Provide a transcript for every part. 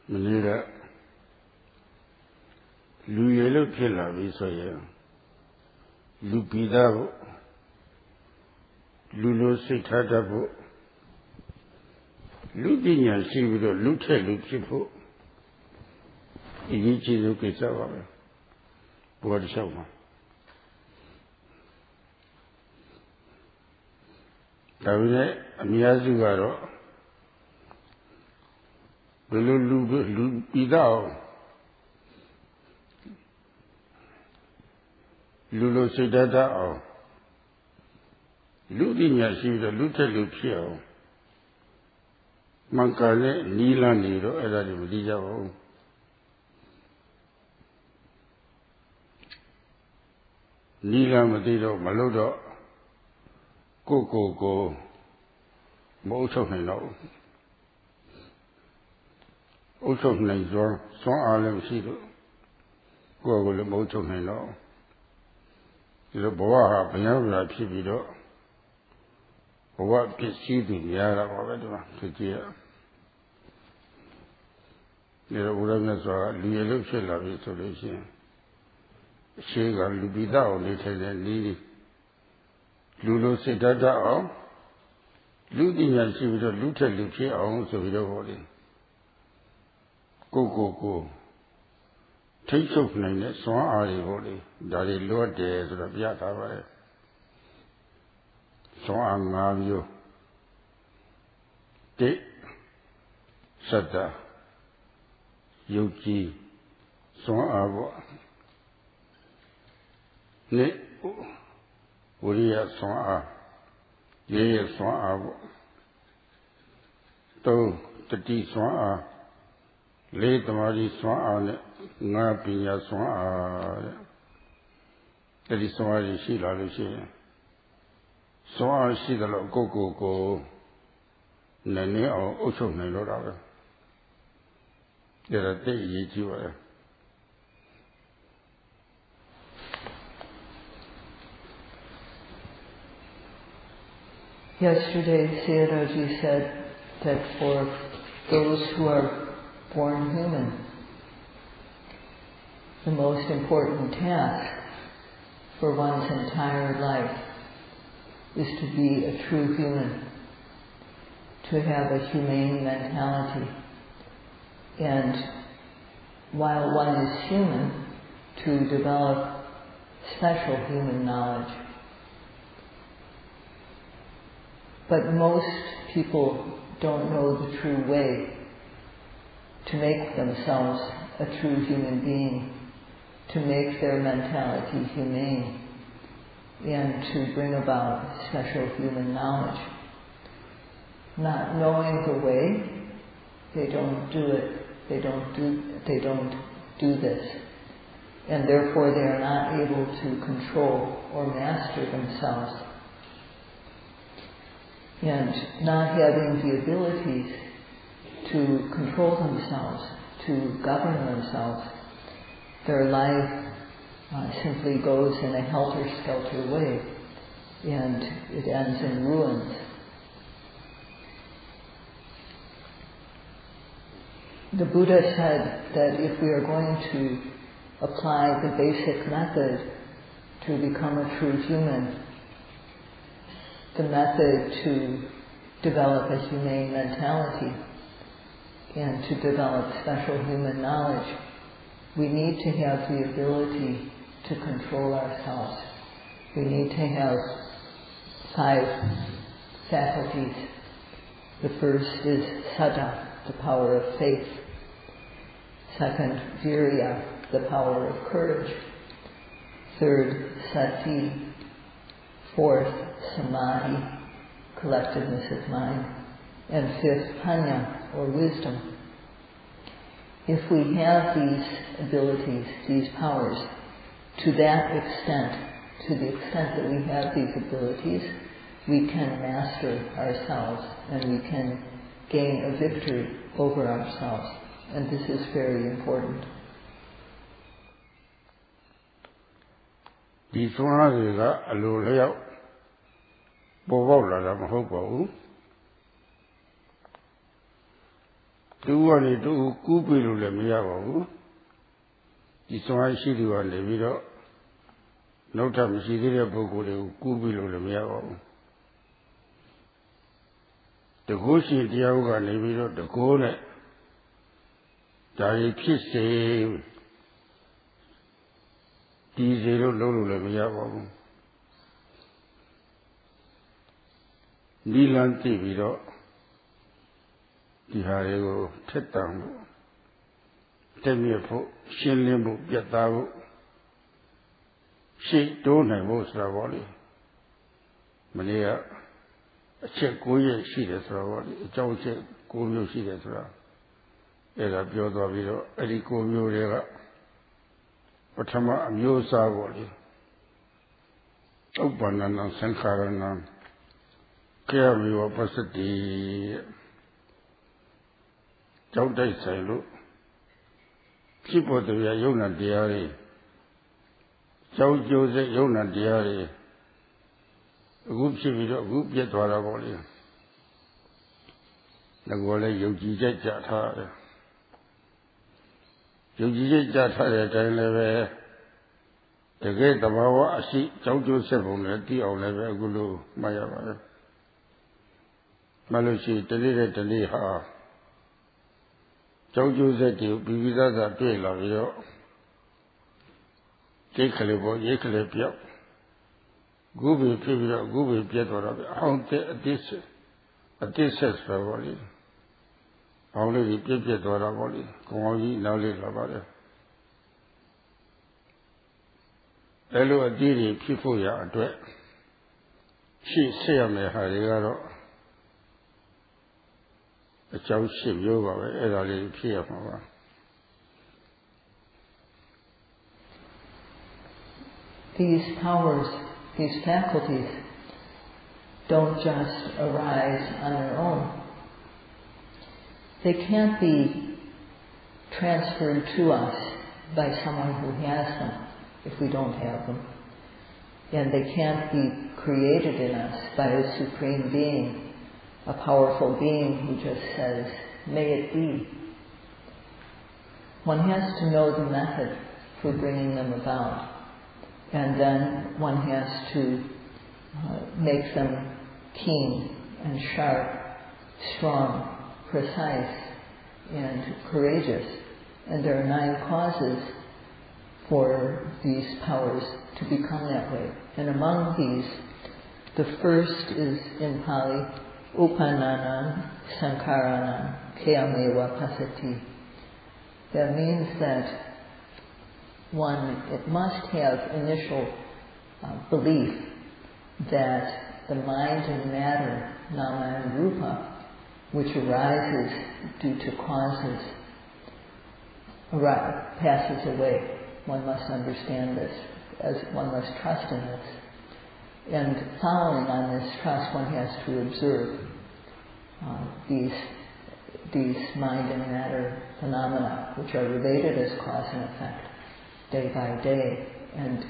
Manila Luyelo Killa Visoya Lupida Lulo Sitadabu Ludinya Sivido Lute Lucipo Ichi Lukisawa Bodhisattva. Davide Amiyazugaro Lulu Pidao Lulo Sidada Ludinya Sivida Lute Lupio Mancale Nila Nido Edadimidijao Nila Madido Maludo Coco Moto Hino Also Nazor, Son Alem Sido Google Moto Hino The Boa Payavla Pibido What Pisidu Yara or Titia The Uranazor, Lielu Shella Solution Shega Lubida, little and needy. Lulo Sedada, Ludinya Sivida Luta Lucia, also with a holding. Go. Take of nine, so are you holy. Daddy Lord days of the Yata. So I'm you. Day Sada Yogi, so are Ne Uriya Swa Ye Swa To Tati Swa Le Tamari Swa Napiya Swa That is Swari Shila Lucia Swa Shidalo Go Nane or Ocho Nelora. There are days you are. Yesterday, Sayadawgyi said that for those who are born human, the most important task for one's entire life is to be a true human, to have a humane mentality, and while one is human, to develop special human knowledge. But most people don't know the true way to make themselves a true human being, to make their mentality humane, and to bring about special human knowledge. Not knowing the way, they don't do it. They don't do this. And therefore they are not able to control or master themselves. And not having the abilities to control themselves, to govern themselves, their life simply goes in a helter-skelter way, and it ends in ruins. The Buddha said that if we are going to apply the basic method to become a true human, the method to develop a humane mentality and to develop special human knowledge, we need to have the ability to control ourselves. We need to have 5 faculties. The first is Saddha, the power of faith. Second, Virya, the power of courage. Third, Sati. Fourth, Samadhi, collectedness of mind. And fifth, Panya, or wisdom. If we have these abilities, these powers, to that extent, to the extent that we have these abilities, we can master ourselves and we can gain a victory over ourselves. And this is very important. တူကနေတူကူးပြီလို့လည်းမရပါဘူးဒီစွမ်းရှိသူကနေပြီးတော့နောက်ထပ်မရှိသေးတဲ့ပုဂ္ဂိုလ်တွေကိုကူးပြီလို့လည်းမရပါဘူးတကုရှိတရားကနေပြီးတော့တကုနဲ့ဒါရီဖြစ်စေဒီစေလို့လုံးလို့လည်းမရပါဘူးနိလန်းသိပြီးတော့ဒီဟာတွေကိုထက်တန်ဖို့တက်မြတ်ဖို့ရှင်းလင်းဖို့ပြတ်သားဖို့ရှေ့တိုးနိုင်ဖို့ဆိုတာပေါ့လေမနေ့ကအချက်9ရက်ရှိတယ်ဆိုတော့လေအကြောင်းအချက်9မျိုးရှိတယ်ဆိုတာအဲ့ဒါပြောသွားပြီးတော့အဲ့ဒီ9မျိုးတွေကပထမအမျိုးအစားပေါ့လေဥပ္ပန္နနံသံခါရဏံကေမိဝပစ္စတိကြောက်တိုက်ဆိုင်လို့ဖြစ်ပေါ်တရားယုံနာတရားတွေကြောက်ကြိုးစိတ်ယုံနာတရားတွေအခုဖြစ်ပြီးတော့အခုပြတ်သွားတာပေါ့လေငါကလည်းယုံကြည်ချက်ကြထားတယ်ယုံကြည်ချက်ကြထားတဲ့အတိုင်းလည်းပဲတကယ်တဘာဝအရှိကြောက်ကြိုးဆက်ပုံနဲ့သိအောင်လည်းပဲအခုလိုမှတ်ရပါတယ်မှတ်လို့ရှိရင်တနေ့တဲ့တနေ့ဟာကြောက်ကြိုးဆက်တွေပြီးပြီးသားသားတွေ့လာပြီးတော့စိတ်ကလေးပေါ်ရိတ်ကလေးပြောက်ခုပဲဖြစ်ပြီးတော့ခုပဲပြတ်သွားတော့အောင်တဲ့အတိတ်ဆက်ဆိုတော့လေအောင်လေးပြတ်သွားတာပေါ့လေကောင်းကြီးနောက်လေးလာပါတယ်အဲလိုအတိတ်တွေဖြစ်ဖို့ရအတွက်ရှေ့ဆက်ရမယ်ဟာတွေကတော့အကြောင်းရှင်းမျိုးပါပဲအဲ့ဒါလေးဖြစ်ရမှာပါ These powers, these faculties don't just arise on their own. They can't be transferred to us by someone who has them if we don't have them. And they can't be created in us by a supreme being, a powerful being who just says, may it be. One has to know the method for bringing them about. And then one has to make them keen and sharp, strong, precise, and courageous. And there are 9 causes for these powers to become that way. And among these, the first is in Pali, Upannana Sankarana Kayameva Pasati. That means that it must have initial belief that the mind and matter, nama and rupa, which arises due to causes, passes away. One must understand this, as one must trust in this. And following on this trust, one has to observe these mind and matter phenomena, which are related as cause and effect, day by day. And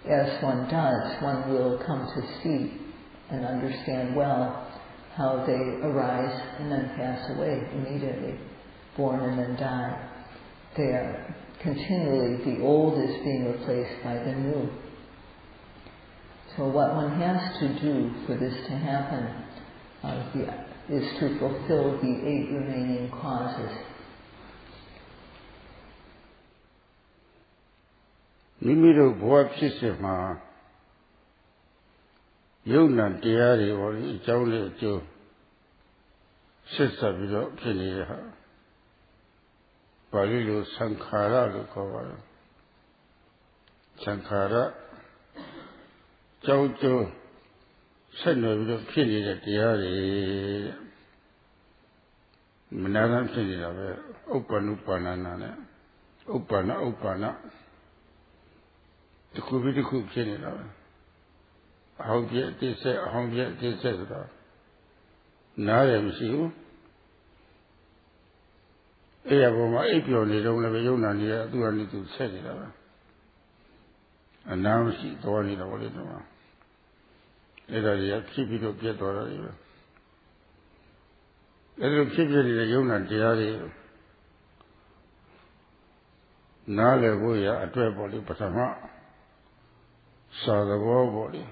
as one does, one will come to see and understand well how they arise and then pass away immediately, born and then die. They are continually, the old is being replaced by the new. So what one has to do for this to happen is to fulfill the 8 remaining causes. မိမိတို့ဘဝဖြစ်စဉ်မှာယုံနာတရားတွေပေါ်ဒီအကြောင်းလေးအကျိုးဆက်ဆက်ပြီးတော့ဖြစ်နေတဲ့ဟာပါဠိလိုသံခါရလို့ခေါ်ပါတယ်သံခါရကြောင်းကျိုးဆက်နေပြီးတော့ဖြစ်နေတဲ့တရားတွေမနာတမ်းဖြစ်နေတာပဲဥပ္ပန္နုပါဏနာနဲ့ဥပ္ပန္နတခုပြီးတခုဖြစ်နေတာပဲအဟောင်းပြည့်အတိတ်ဆက်အဟောင်းပြည့်အတိတ်ဆက်ဆိုတာနားရမရှိဘူးအဲ့ရပေါ်မှာအိပ်ပျော်နေတော့လည်းပဲယုံနာနေရသူ့အနေနဲ့သူဆက်နေတာပဲအနာမရှိသွားနေတာပေါ့လေတော့အဲ့ဒါတွေကဖြစ်ပြီးတော့ပြတ်သွားတာတွေပဲ Little people in the Yuna Diari Nale Buya, a body, Patama, saw the war body.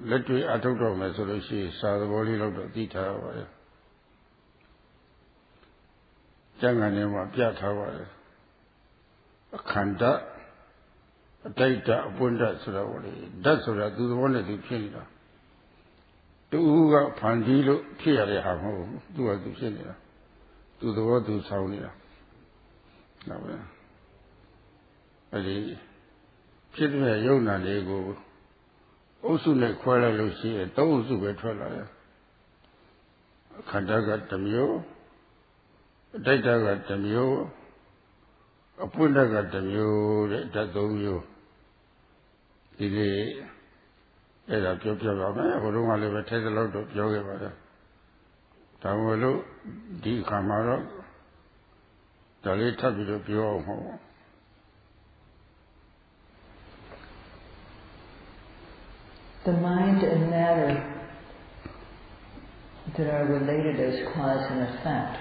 Let me, I told her, so she saw the body of the detail. Janganema Piataway, a Kanda, a data, a Bunda, so that's what I do the one that you kill. To Uga Pandilo, Pierre Hamo, do a Ducinia, do the word to Saunia. Now, I kid me a Yona Lego, also like Kuala Lucy, and those who were Twilight. Kanda got the mule. Data got the mule, a Punda got the mule, that's all you. The other people of me, who don't want to take a lot of yoga. Tamolo, the Camaro, the little bit of your home. The mind and matter that are related as cause and effect,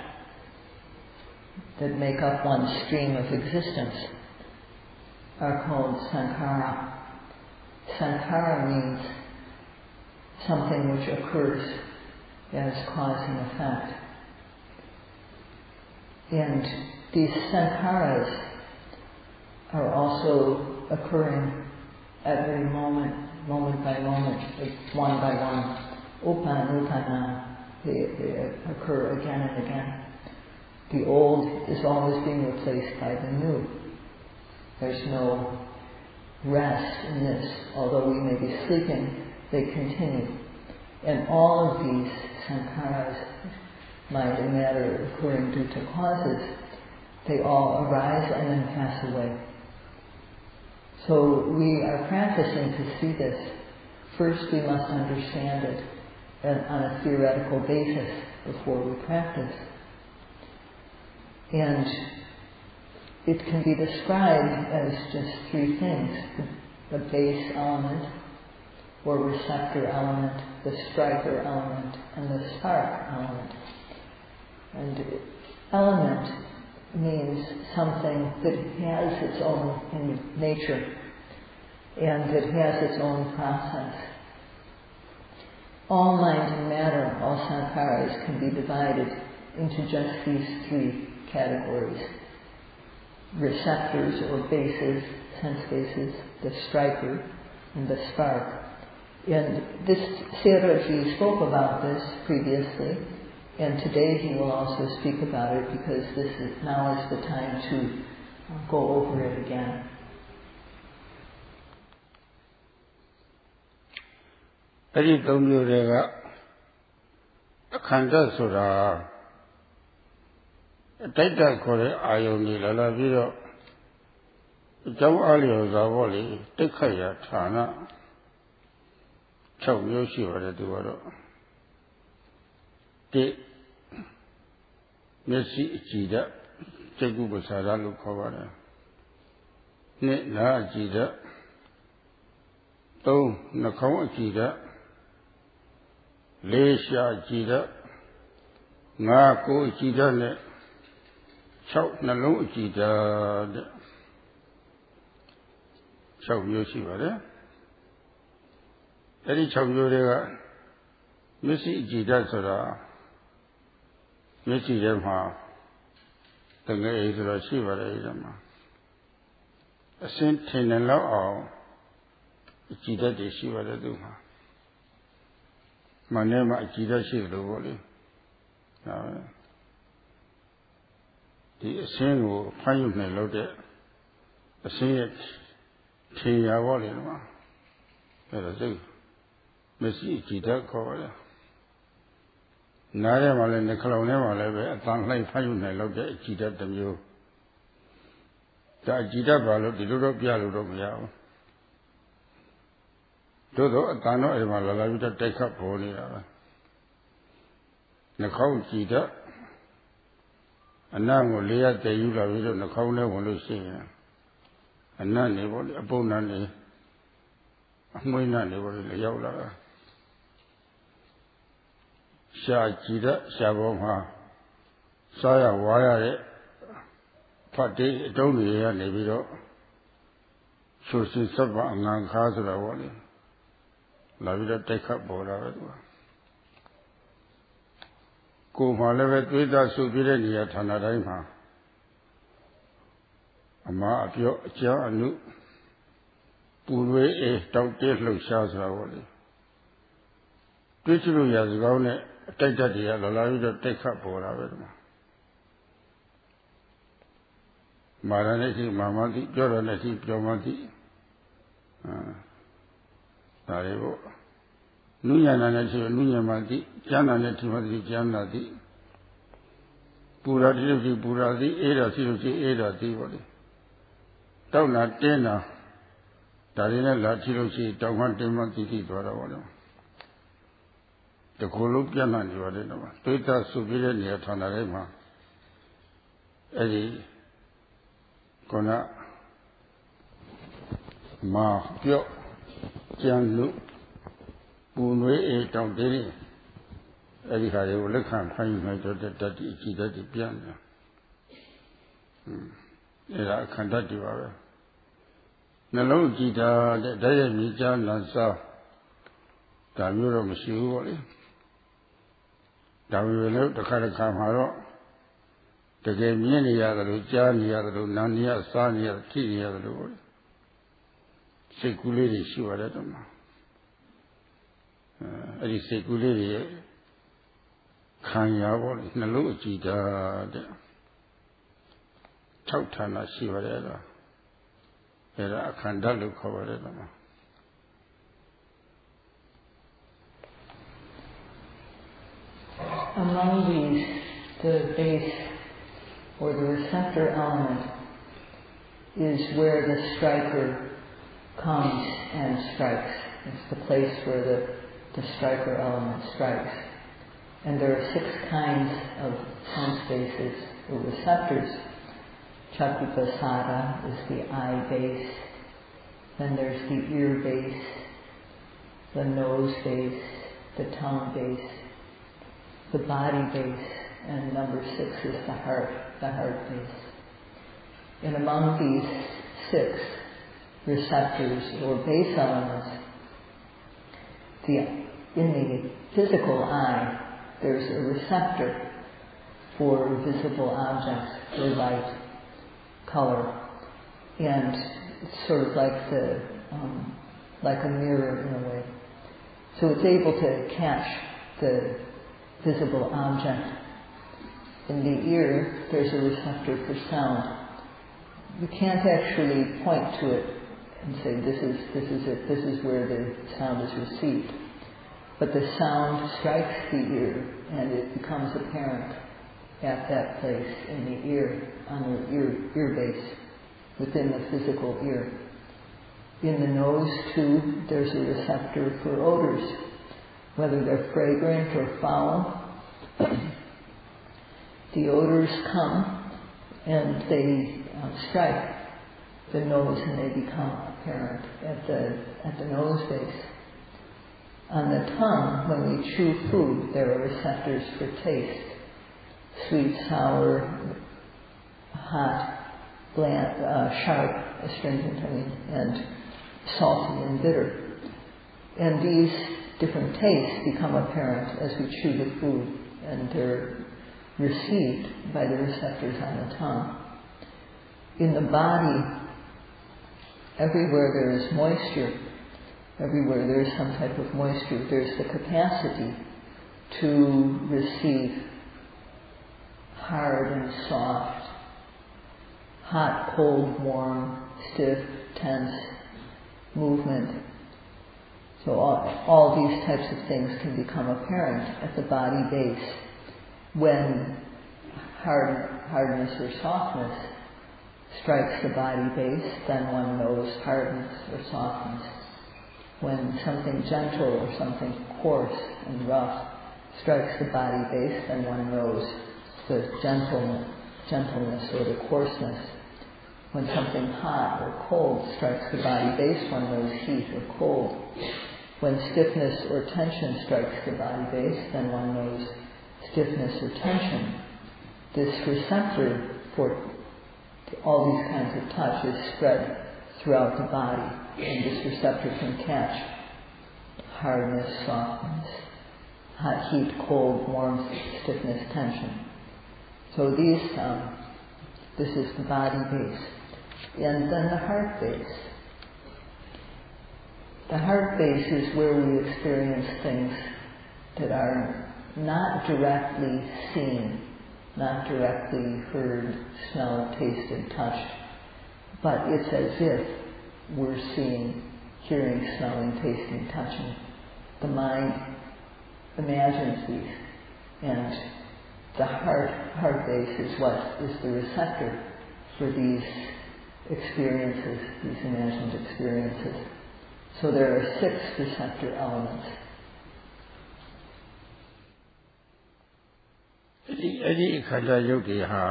that make up one stream of existence, are called sankhara. Sankhara means something which occurs as cause and effect. And these sankharas are also occurring at every moment, moment by moment, one by one. Upanupana, they occur again and again. The old is always being replaced by the new. There's no rest in this. Although we may be sleeping, they continue. And all of these sankharas, mind and matter occurring due to causes, they all arise and then pass away. So we are practicing to see this. First we must understand it on a theoretical basis before we practice. And it can be described as just three things: the base element or receptor element, the striker element, and the spark element. And element means something that has its own nature and that has its own process. All mind and matter, all sankharas, can be divided into just these three categories: receptors or bases, sense bases, the striker, and the spark. And this Sayadawgyi spoke about this previously, and today he will also speak about it because now is the time to go over it again. Eri tomyo rega akhanda sura Data kore ayoni lala biro Jaw alio zavoli Tekaya thana Chaw yoshi vare duwaro Te Mesi jida Jagu basara lu khavare Ne na jida Tong nakhaw jida Lesha jida Nga ko jida ne Chau nalong jida de Chau yoshi vare Eri chau yorega Mesi jida sura Mesi jema Tanga ezra shi vare jema Asin tenen lao ao Jida de shi vare duha Manema jida shi lo boli The asin will find me loaded. A sin 10 year volume. Let us do. Missy Gita call. Nare Malay Nicola never a tongue like find me loaded Gita the mule. The Gita Balo, the Ludo Pialo. Dodo a Tano Emalala with a take up pony. Nicole Gita. And now we'll lay out the Yula video in the corner when you see her. And none a bonani. I'm going on over the Yola. Shajida, Shaboma, Saya Waya, Patti, Doni, and Nevido, Susi Saba, and Nankazula Wally. La vida take up Bola. Kumalevet with us to be in yet Hanadaima. Ama Apio, Chia, and Lu Purwe, a dog tail look Shazra Wally. Twitchu has gone a take that year, la vida take up Bola. Maraneti, Mamati, Joraneti, Jomati. Taribo Nuyanati, Nuyamati, Jananeti, Janati Puradi, Puradi, Ada Siruchi, Ada Tivoli. Tauna Tena Tarina Latiruchi, Tawantimati, Dora. The Kolupiana, you are in the Twitter Superior near Tanarema Eddie Kona Ma Pio. Jan Lu Bunwe down there. Everybody will look and find my daughter that is the piano. I can't do it. Nalo Gita, the day me Jan Lanza, Tamuro Monsieur. Tamuro, the Karakamaro, the game Yania, Jania, Nania, Sania, Tinia, the world. Seculari, she was at them. It is seculari. Kanya, Nalu Gita, Chautana, she was at a Kandalu covered them. Among these, the base or the receptor element is where the striker comes and strikes. It's the place where the striker element strikes. And there are 6 kinds of sound spaces or receptors. Chakripasada is the eye base. Then there's the ear base, the nose base, the tongue base, the body base, and number 6 is the heart base. And among these 6 receptors or base elements, in the physical eye, there's a receptor for visible objects, for light, color, and it's sort of like like a mirror in a way. So it's able to catch the visible object. In the ear, there's a receptor for sound. You can't actually point to it and say, this is it, this is where the sound is received. But the sound strikes the ear and it becomes apparent at that place in the ear, on the ear base, within the physical ear. In the nose too, there's a receptor for odors, whether they're fragrant or foul. The odors come and they strike the nose and they become apparent at the nose base. On the tongue, when we chew food, there are receptors for taste: sweet, sour, hot, bland, sharp, astringent, and salty and bitter. And these different tastes become apparent as we chew the food, and they're received by the receptors on the tongue. In the body, everywhere there is moisture, everywhere there is some type of moisture, there's the capacity to receive hard and soft, hot, cold, warm, stiff, tense, movement. So all these types of things can become apparent at the body base. When hardness or softness strikes the body base, then one knows hardness or softness. When something gentle or something coarse and rough strikes the body base, then one knows the gentleness or the coarseness. When something hot or cold strikes the body base, one knows heat or cold. When stiffness or tension strikes the body base, then one knows stiffness or tension, this receptor for all these kinds of touch is spread throughout the body, and this receptor can catch hardness, softness, hot, heat, cold, warmth, stiffness, tension. So this is the body base. And then the heart base. The heart base is where we experience things that are not directly seen, not directly heard, smelled, tasted, touched, but it's as if we're seeing, hearing, smelling, tasting, touching. The mind imagines these, and the heart base is what is the receptor for these experiences, these imagined experiences. So there are 6 receptor elements. အဲ့ဒီအခါကျရုပ်တွေဟာ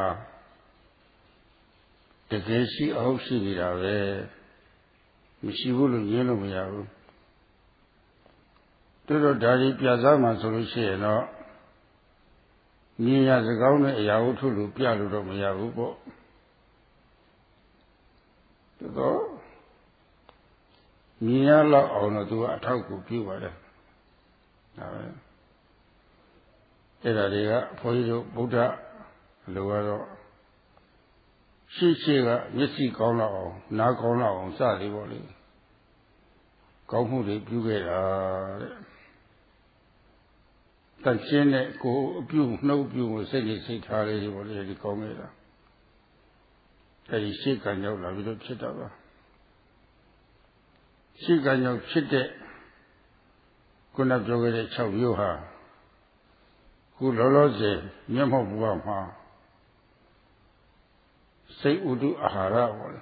တကယ်ရှိအောင်ရှိနေတာပဲမရှိဘူးလို့ညင်းလို့မရဘူးတို့တော့ဒါကြီးပြစားမှဆိုလို့ရှိရင်တော့မြင်ရစကောင်းတဲ့အရာဝတ္ထုလိုပြလို့တော့မရဘူးပေါ့တော့မြင်ရလောက်အောင်တော့သူကအထောက်အကူပြုပါတယ်ဒါပဲအဲ့ဒါတွေကဘုန်းကြီးတို့ဗုဒ္ဓလိုကတော့ရှိကမျက်စိကောင်းလောက်အောင်နားကောင်းလောက်အောင်စသည်ပေါ့လေကောင်းမှုတွေပြုခဲ့တာတဲ့တန်ရှင်းတဲ့ကိုယ်အပြုနှုတ်ပြုကိုစိတ်နဲ့စိတ်ထားလေးတွေပေါ့လေဒီကောင်းခဲ့တာအဲ့ဒီရှိကံရောက်လာပြီးတော့ဖြစ်တာပါရှိကံရောက်ဖြစ်တဲ့ခုနပြောခဲ့တဲ့6မျိုးဟာခုလောလောဆယ်မျက်မှောက်ဘဝမှာစိတ်ဥဒုအာဟာရပေါ့လေ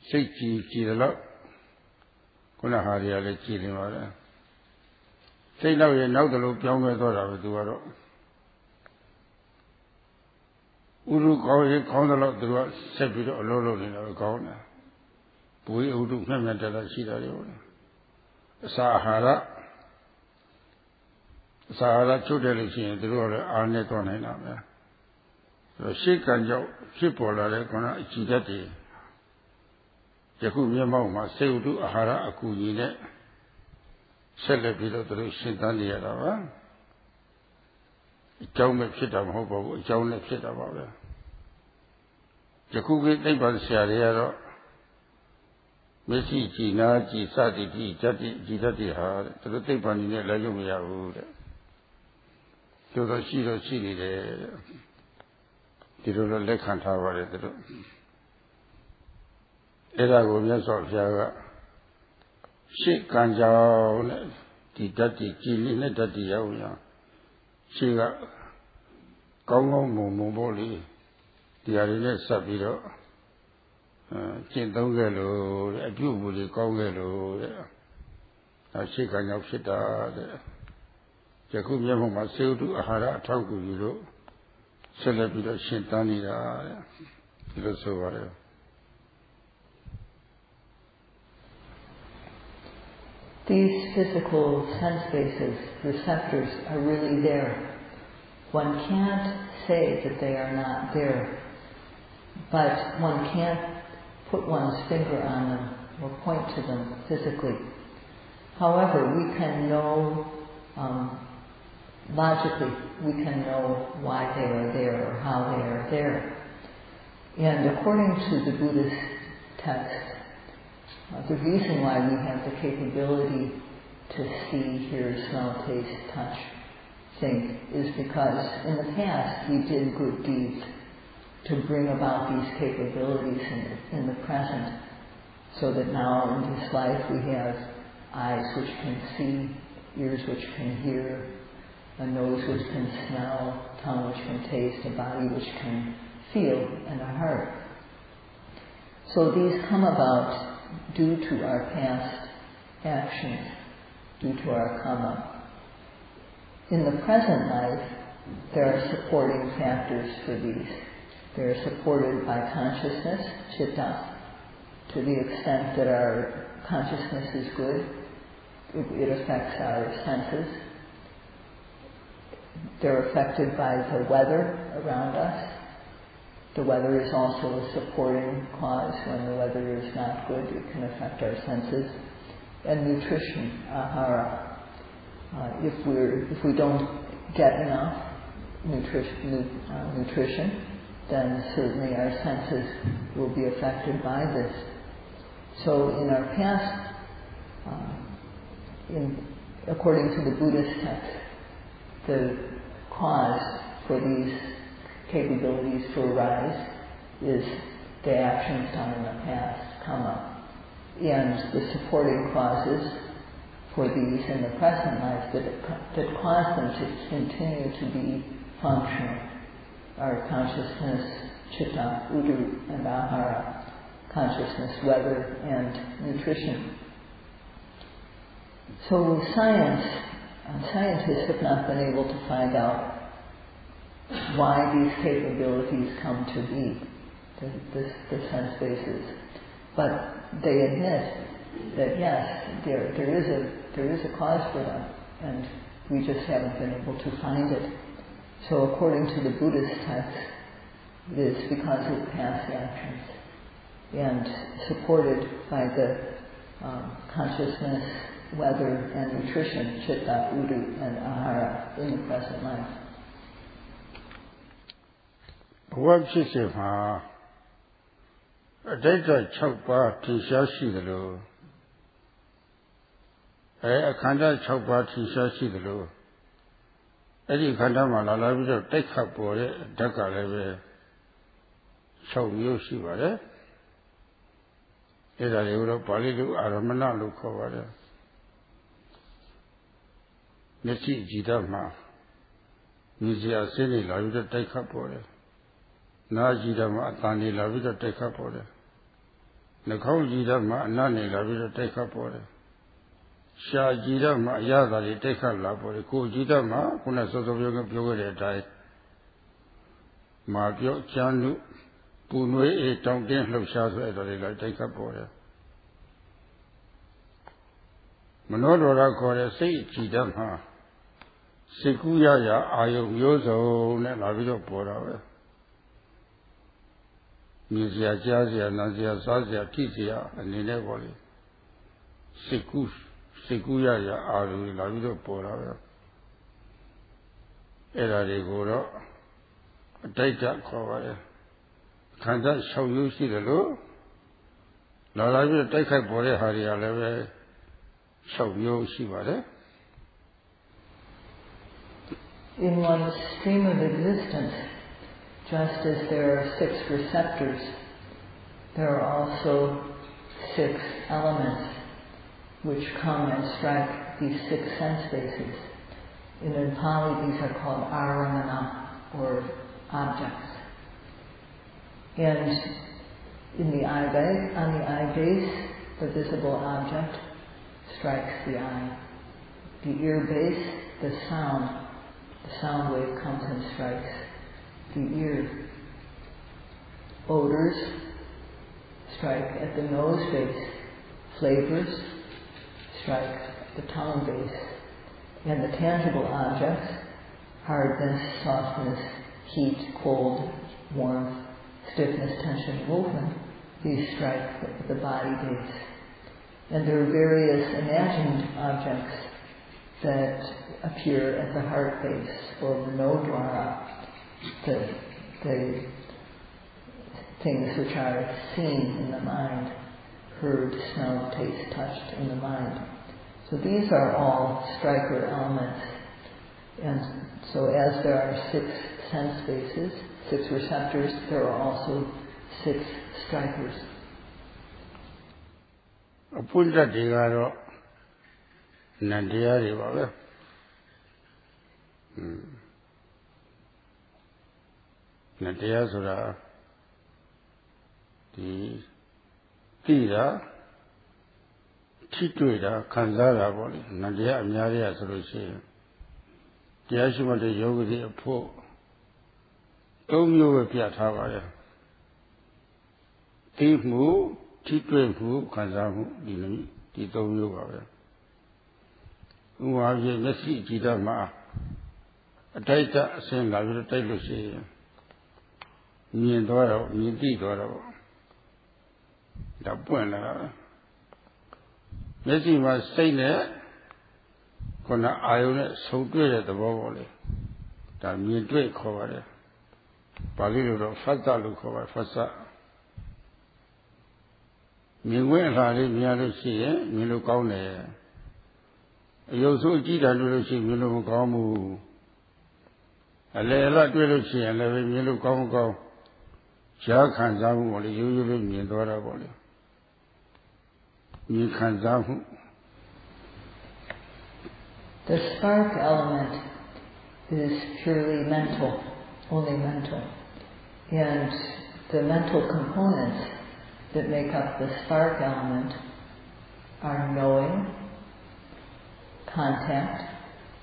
စိတ်ကြည်တယ်လို့ခုနဟာတွေကလည်းကြည်နေပါလေစိတ်တော့ရဲ့နောက်တလို့ပြောင်းလဲသွားတာပဲသူကတော့ဥဒုကောင်းရင်ကောင်းတယ်လို့သူကဆက်ပြီးတော့အလုံးလုံးနေတာပဲကောင်းတယ်ဘဝဥဒုမျက်မျက်တတရှိတာတွေပေါ့လေအစာအာဟာရချုပ်တယ်လို့ရှိရင်သူတို့ကလည်းအားနဲ့သွားနိုင်တာပဲရှေ့ကံကြောင့်ဖြစ်ပေါ်လာတဲ့ခုနအကြည်ဓာတ်တွေယခုမျက်မှောက်မှာစေဥတုအာဟာရအကူကြီးနဲ့ဆက်လက်ပြီးတော့သူတို့ရှင်းတန်းနေရတာပါအကြောင်းပဲဖြစ်တာမဟုတ်ပါဘူးအကြောင်းနဲ့ဖြစ်တာပါပဲယခုကိသိပ္ပံဆရာတွေကတော့မျက်စိကြည်နာကြည်စသည်ကြည်ဓာတ်တွေဟာသူတို့သိပ္ပံကြီးနဲ့လည်းလို့မရဘူးတဲ့သူတို့ရှိတော့ရှိနေတယ်ဒီလိုလိုလက်ခံထားပါတယ်သူတို့အဲ့ဒါကိုမြတ်စွာဘုရားကရှေ့ကံကြောင့်နဲ့ဒီဓာတ်ကြီးကြည်နေတဲ့ဓာတ်ကြီးရောက်ရရှေ့ကကောင်းကောင်းမွန်ပေါ့လေဒီဟာတွေနဲ့ဆက်ပြီးတော့ကျင့်သုံးခဲ့လို့တဲ့အပြုအမူတွေကောင်းခဲ့လို့တဲ့ရှေ့ကံကြောင့်ဖြစ်တာတဲ့ယခုမျက်မှောက်မှာစေတုအာဟာရအထောက်အကူယူလို့ဆက်လက်ပြီးတော့ရှင်းတန်းနေတာတဲ့ဒီလိုဆိုပါတယ် These physical sense bases, receptors, are really there. One can't say that they are not there, but one can't put one's finger on them or point to them physically. However, we can know logically, we can know why they are there or how they are there. And according to the Buddhist text, the reason why we have the capability to see, hear, smell, taste, touch, think, is because in the past we did good deeds to bring about these capabilities in the present, so that now in this life we have eyes which can see, ears which can hear, a nose which can smell, tongue which can taste, a body which can feel, and a heart. So these come about due to our past actions, due to our karma. In the present life, there are supporting factors for these. They are supported by consciousness, citta. To the extent that our consciousness is good, it affects our senses. they're affected by the weather around us. The weather is also a supporting cause. When the weather is not good, it can affect our senses. And nutrition, ahara. If we don't get enough nutrition, then certainly our senses will be affected by this. So in our past, according to the Buddhist text, the cause for these capabilities to arise is the actions done in the past, karma. And the supporting causes for these in the present life that cause them to continue to be functional are consciousness, chitta, udu, and ahara, consciousness, weather, and nutrition. So scientists have not been able to find out why these capabilities come to be, the sense bases. But they admit that yes, there is a cause for them, and we just haven't been able to find it. So according to the Buddhist text, it is because of past actions, and supported by the consciousness, weather, and nutrition, chitta, udu, and ahara, in the present life. What is it? Data chokpa tishashi the low. A kanda chokpa tishashi the low. Any kanda malala take up for it, daka leve. Show you she was it. Is a Euro Palidu Aramana look over there. Nesi Jidama. Nizia Sini Lavida take up for it. Najidama Tani Lavida take up for it. Nakau Jidama Nani Lavida take up for it. Sha Jidama Yadali take up labor. Ko Jidama, Kuna Soto Yoga Pure died. Mabio Chanu. Punwe e tongten lo sha so etore la take up for it. Manodora called a say Chidama. Sekuya Ayo Yozo and Lavido Pora. Nizia Jazia, Nazia Sazia, Tizia, and Ninevoli. Sekuya Ayo Lavido Pora. Era de Goro. Data cover. Can that show you see the law? Now I will take a body Hari Aleve. Show you see what it. In one stream of existence, just as there are 6 receptors, there are also 6 elements which come and strike these 6 sense bases. In Pali, these are called aramana, or objects. And in the eye base, on the eye base, the visible object strikes the eye. The ear base, the sound wave comes and strikes the ear. Odors strike at the nose base. Flavors strike the tongue base. And the tangible objects, hardness, softness, heat, cold, warmth, stiffness, tension, movement, these strike the body base. And there are various imagined objects that appear at the heart base, or manodwara, the things which are seen in the mind, heard, smelled, tasted, touched in the mind. So these are all striker elements. And so as there are 6 sense bases, 6 receptors, there are also 6 strikers. Apunda Digaro Nandia River. Nadia Sura the Tira Tituida Kanzara body, Nadia Nadia Solution. The Ashima de Yogi Po. Don't you appear Tavaya? Thief move, Titwe move, Kanzamu, the Domu. Who are you, Messi Jidama? a data same level of dilution. Me and Dora, me did Dora. The point. Messy was saying that. Kona ayone so good at the volley. That me drink cover. Palilo Fata look over Fasa. Me went hardly near see, me look on there. You so did I do see me look on. A lot will see and let me look on go. Jack and Zamu only usually me and Dora volley. You can Zamu. The spark element is purely mental, only mental. And the mental components that make up the spark element are knowing, contact,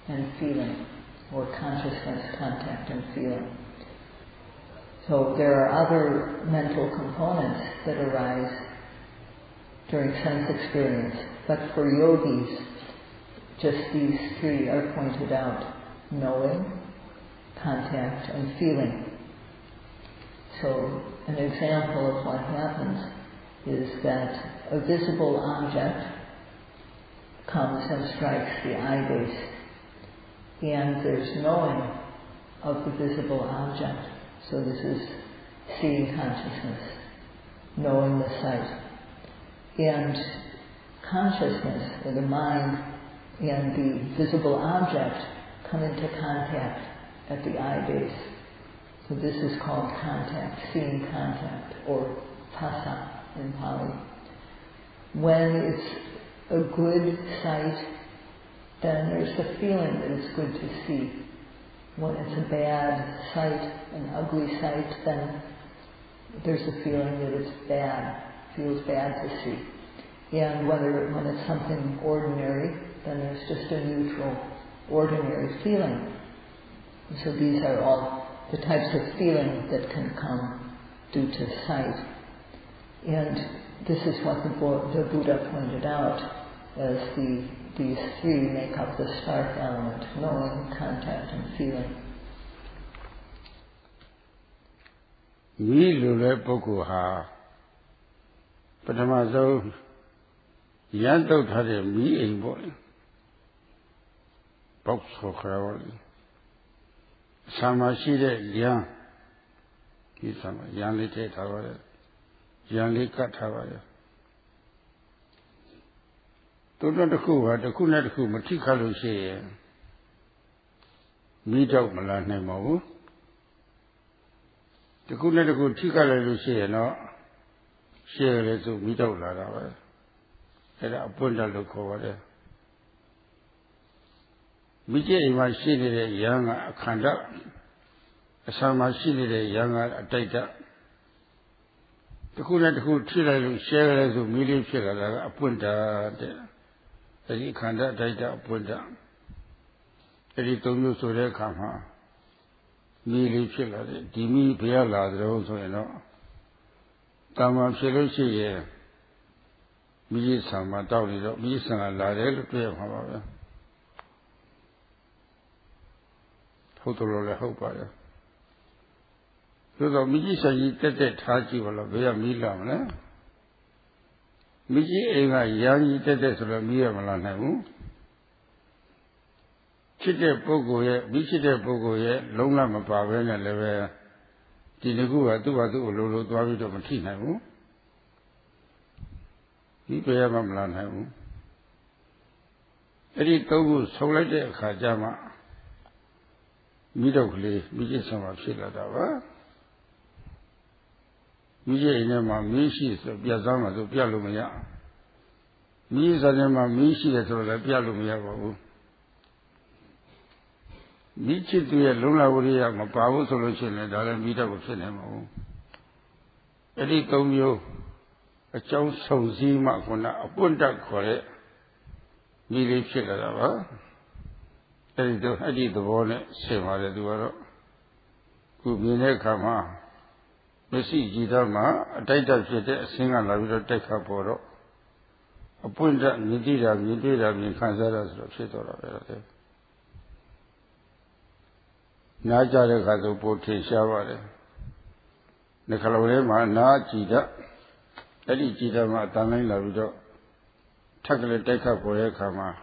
and feeling, or consciousness, contact, and feeling. So there are other mental components that arise during sense experience, but for yogis, just these three are pointed out: knowing, contact, and feeling. So an example of what happens is that a visible object comes and strikes the eye base, and there's knowing of the visible object. So this is seeing consciousness, knowing the sight. And consciousness, or the mind, and the visible object come into contact at the eye base. So this is called contact, seeing contact, or phassa in Pali. When it's a good sight, then there's the feeling that it's good to see. When it's a bad sight, an ugly sight, then there's a feeling that it's bad, feels bad to see. And when it's something ordinary, then there's just a neutral, ordinary feeling. And so these are all the types of feeling that can come due to sight. And this is what the Buddha pointed out as these three make up the spark element: knowing, contact, and feeling. Me lule poku ha. Patamazo yanto thade me in boy. Box for Kravali. Samashide Yang. He's some young little tower. Young cut tower. Don't know the Kuna who Matikalu say. Meet out Malanemo. The Kuna who Tikalu say, no. Share it to meet out Lava. And I put a look over there. Mijay machine young conduct. Some machine young data. The Kuna who Tila share it to million share a punta. The conduct data punta. The little news to their come. Million share. Dimi Piala, the also, you know. Dhamma Filosofi, vipassana, vipassana, ladel, prayer, Hotolo Hopaya. So the vipassana did Haji or Via Milan. Miji Ega Yang did this or Mia Malanamu. Chite Pogoye, Vichite Pogoye, Longa Pavena Leve. Tinegua do Lulu Davido Matina. He pay a mamlan. Eddie Togu Solade Kajama Midokli, Mijisama Shiladava Mijinema Mishi, Piazama to Pialumia Mizanema Mishi to the Pialumia. Michi to a Luna Uria, Mapavu solution, and I'll meet up with him. Eddie Tomio, a chow so zima, a punta core, Mili Chiladava. Eddie the bonnet, Sema Duaro. Kubine Kama, Messi Gidama, a title shit, singer la vida take a poro. A punta, Nidira, Kansaras, Chetora. Naja Kato Pote Shavare. The Kalorema Na Jida, Eddie Jida Matanai Lavido, Takale Teka Poekama,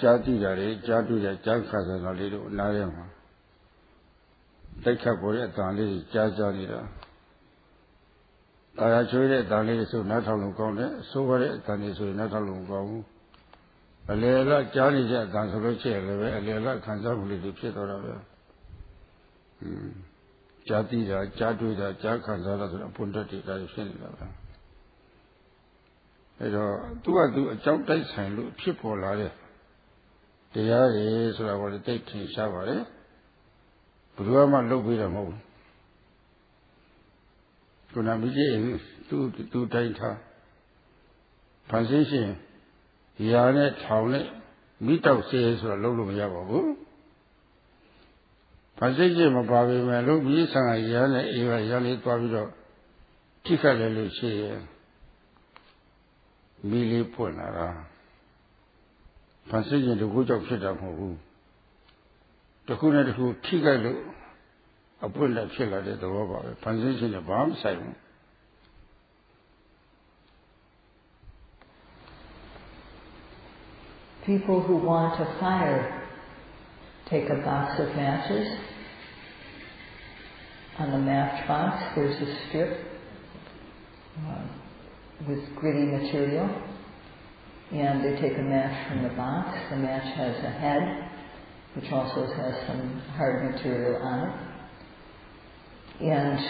Jati Dare, Jatu Jankas and a little Narema. Teka Poetani, Jajanida. I actually done it so not how long, so what it done is not how long. A little Johnny dance of a chair, a little consumption pit or a Jatida, Jatuda, Jakanzara, Puntati, that is saying that. Do I do a job days and look people like it? The other is what I want to take in shower, but you are my look with a move. Kuna miji tu daita translation ya ne thao ne mi taw se so lo lo ma ya ba bu translation ma ba be me lo bi san ga ya ne e ba ya le twa bi do thi khat le lo shi ye mi le pwat la da translation de ko jaw phit da mo bu taku ne taku thi khat lo a put that chill at the robber, transition of bomb silent. People who want a fire take a box of matches. On the matchbox, there's a strip with gritty material, and they take a match from the box. The match has a head, which also has some hard material on it. And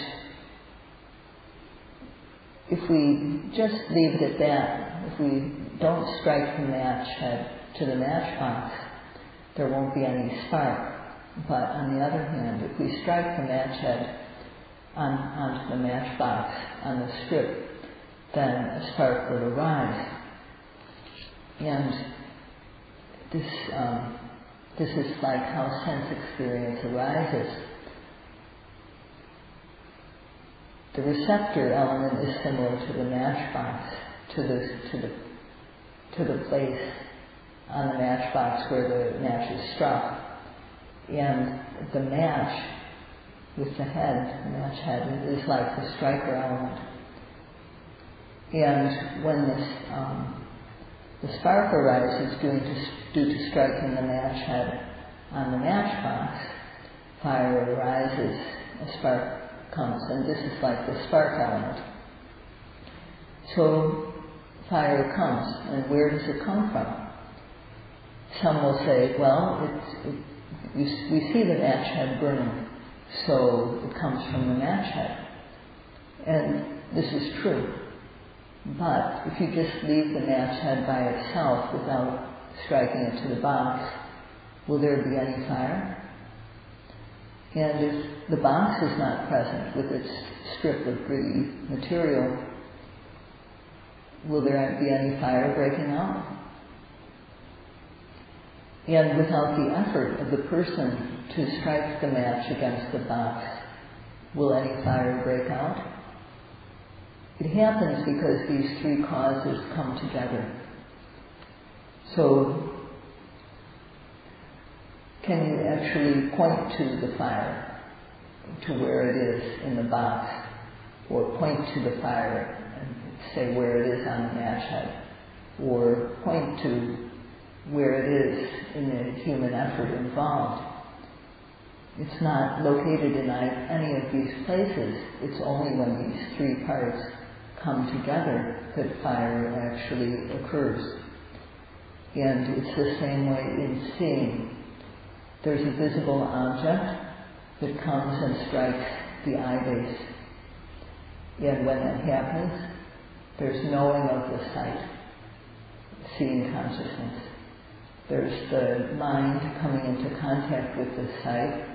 if we just leave it at that, if we don't strike the match head to the matchbox, there won't be any spark. But on the other hand, if we strike the match head onto the matchbox on the strip, then a spark will arise. And this is like how sense experience arises. The receptor element is similar to the matchbox, to the place on the matchbox where the match is struck. And the match with the head, the match head, is like the striker element. And when the spark arises due to striking the match head on the matchbox, fire arises, a spark comes, and this is like the spark element. So fire comes, and where does it come from? Some will say, well, we see the match head burning, so it comes from the match head. And this is true. But if you just leave the match head by itself without striking it to the box, will there be any fire? And if the box is not present with its strip of gritty material, will there be any fire breaking out? And without the effort of the person to strike the match against the box, will any fire break out? It happens because these three causes come together. So, can you actually point to the fire, to where it is in the box, or point to the fire and say where it is on the match head, or point to where it is in the human effort involved? It's not located in any of these places. It's only when these three parts come together that fire actually occurs. And it's the same way in seeing. There's a visible object that comes and strikes the eye base. And when that happens, there's knowing of the sight, seeing consciousness. There's the mind coming into contact with the sight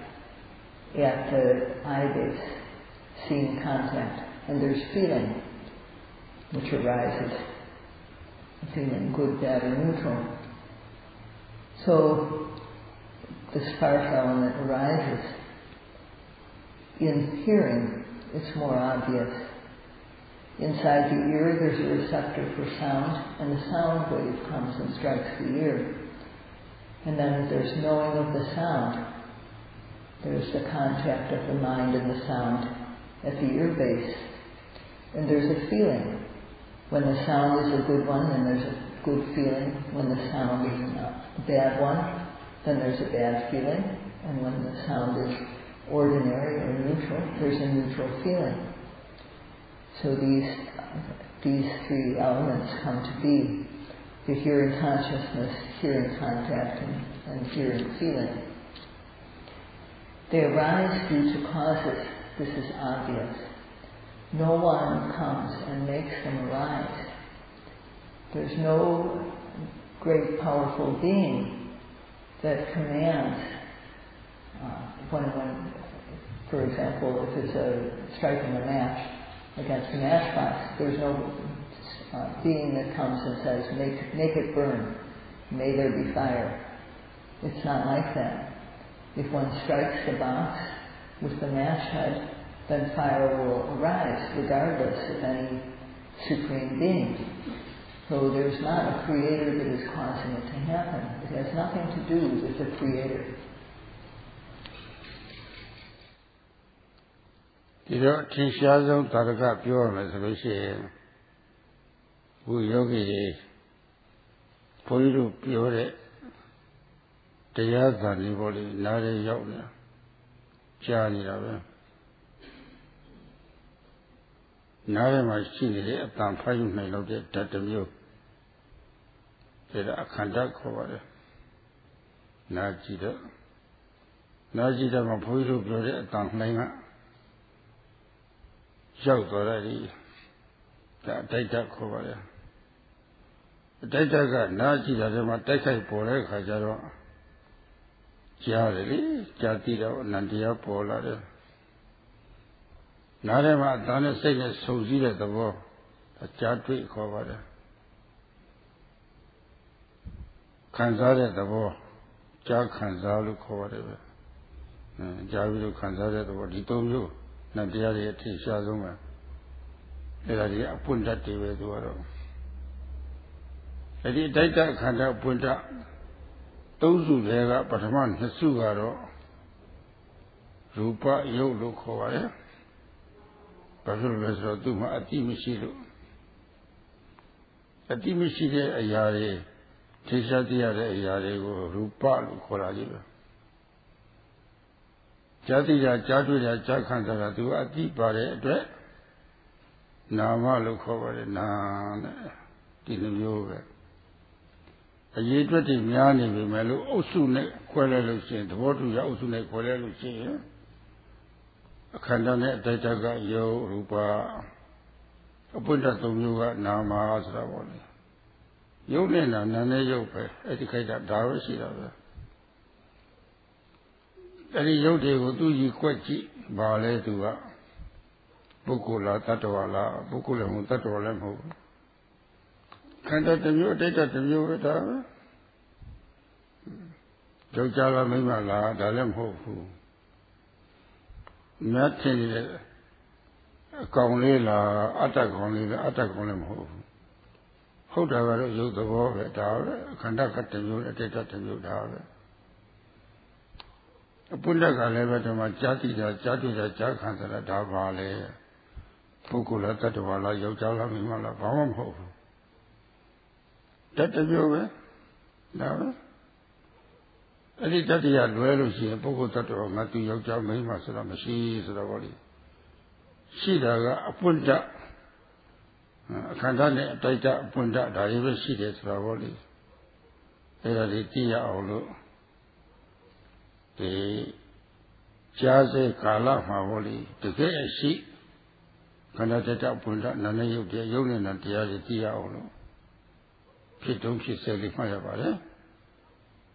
at the eye base, seeing contact. And there's feeling, which arises, feeling good, bad, or neutral. So the spark element arises. In hearing, it's more obvious. Inside the ear, there's a receptor for sound, and the sound wave comes and strikes the ear. And then there's knowing of the sound. There's the contact of the mind and the sound at the ear base. And there's a feeling. When the sound is a good one, then there's a good feeling. When the sound is a bad one, then there's a bad feeling. And when the sound is ordinary or neutral, there's a neutral feeling. So these three elements come to be: the hearing consciousness, hearing contact, and hearing feeling. They arise due to causes. This is obvious. No one comes and makes them arise. There's no great powerful being that commands when, for example, if it's striking a match against a matchbox, there's no being that comes and says, make it burn, may there be fire. It's not like that. If one strikes the box with the match head, then fire will arise regardless of any supreme being. So there's not a creator that is causing it to happen. It has nothing to do with the creator. ဒီတော့ထင်ရှားဆုံးသာရကပြောရမယ်ဆိုလို့ရှိရင်ဘုယောဂီတွေဘုန်းကြီးတို့ပြောတဲ့တရားစာလေးပေါ်လေးနားရဲရောက်နေကြားနေတာပဲနားရဲမှာရှိနေတဲ့အတန်ဖိုက်နိုင်လို့တဲ့ဓာတ်တစ်မျိုးဒါအခန္ဓာခေါ်ပါတယ်နားကြည့်တော့မှဘုန်းကြီးတို့ပြောတဲ့အတန်လှိုင်းကရောက်သွားတယ်ဒီဒါအတိုက်တခေါ်ပါတယ်အတိုက်တကနားကြည့်တဲ့မှာတိုက်ခိုက်ပေါ်တဲ့အခါကျတော့ကြားတယ်လေကြားသိတော့အနန္တရားပေါ်လာတယ်နားထဲမှာအတန်နဲ့စိတ်နဲ့ဆုံစည်းတဲ့သဘောကြားတွေ့ခေါ်ပါတယ်ခံစားတဲ့သဘောကြားခံစားလို့ခေါ်ပါတယ်ပဲကြားပြီးတော့ခံစားတဲ့သဘောဒီသုံးမျိုးနတ်တရားတွေအထင်ရှားဆုံးပဲအဲ့ဒါကြီးအပွင့်တတ်တယ်ပဲသူကတော့အဲ့ဒီအတိုက်တခန္ဓာအပွင့်တတ်သုံးစုတွေကပထမနှစ်စုကတော့ရူပယုတ်လို့ခေါ်ပါတယ်ဘာဖြစ်လို့လဲဆိုတော့သူ့မှာအတိမရှိလို့အတိမရှိတဲ့အရာတွေထင်ရှားသိရတဲ့အရာတွေကိုရူပလို့ခေါ်တာကြီးပဲကြားသိတာကြားတွေ့တာကြားခံစားတာသူအတိပါတဲ့အတွက်နာမလို့ခေါ်ပါတယ်နာနဲ့ဒီလိုမျိုးပဲအရေးအတွက်တွေများနေပြီမဲ့လို့အုပ်စုနဲ့ခွဲလဲလို့ရှိရင်သဘောတူရအုပ်စုနဲ့ခွဲလဲလို့ရှိရင်အခန္ဓာနဲ့အတ္တကယုတ်ရူပအပွင့်တတ်သုံးမျိုးကနာမဆိုတာပေါ့လေယုတ်နဲ့နာနဲ့ယုတ်ပဲအဲ့ဒီခိုက်တာဒါပဲရှိတာပဲအဲ့ဒီယုတ်တွေကိုသူကြီးကွက်ကြည့်ပါလေသူကပုဂ္ဂိုလ်လားတ attva လားပုဂ္ဂိုလ်လည်းမဟုတ်တ attva လည်းမဟုတ်ခန္ဓာတစ်မျိုးအတ္တတစ်မျိုးပဲဒါပဲယောက်ျားလားမိန်းမလားဒါလည်းမဟုတ်ဘူးမြတ်ထင်နေတဲ့အကောင်လေးလားအတ္တကောင်လေးလားအတ္တကောင်လည်းမဟုတ်ဘူးဟုတ်တာကတော့ရုပ်သဘောပဲဒါပဲခန္ဓာကတစ်မျိုးအတ္တတစ်မျိုးဒါပဲအပုဒ္ဒကလည်းပဲဒီမှာကြားသိတာကြားတွေ့တာကြားခံစားတာဒါပါလေပုဂ္ဂိုလ်လားတ attva လားယောက်ျားလားမိန်းမလားဘာမှမဟုတ်ဘူးတတ်တမျိုးပဲဒါပဲအဲ့ဒီတတ္တရားလွဲလို့ရှိရင်ပုဂ္ဂိုလ်တ attva ငါသူယောက်ျားမိန်းမဆိုတော့မရှိဆိုတော့ဗောလေရှိတာကအပွင့်တအခန္ဓာနဲ့အတိုက်တအပွင့်တဒါတွေပဲရှိတယ်ဆိုတော့ဗောလေအဲ့ဒါတွေသိရအောင်လို့ဒီကြားစေကာလမှာဗောလေတကယ်ရှိခန္ဓာတတအပွင့်တနာနဲ့ရုပ်တရားရုပ်နဲ့နာတရားတွေသိရအောင်လို့ဖြစ်တုံးဖြစ်စေလေးမှတ်ရပါတယ်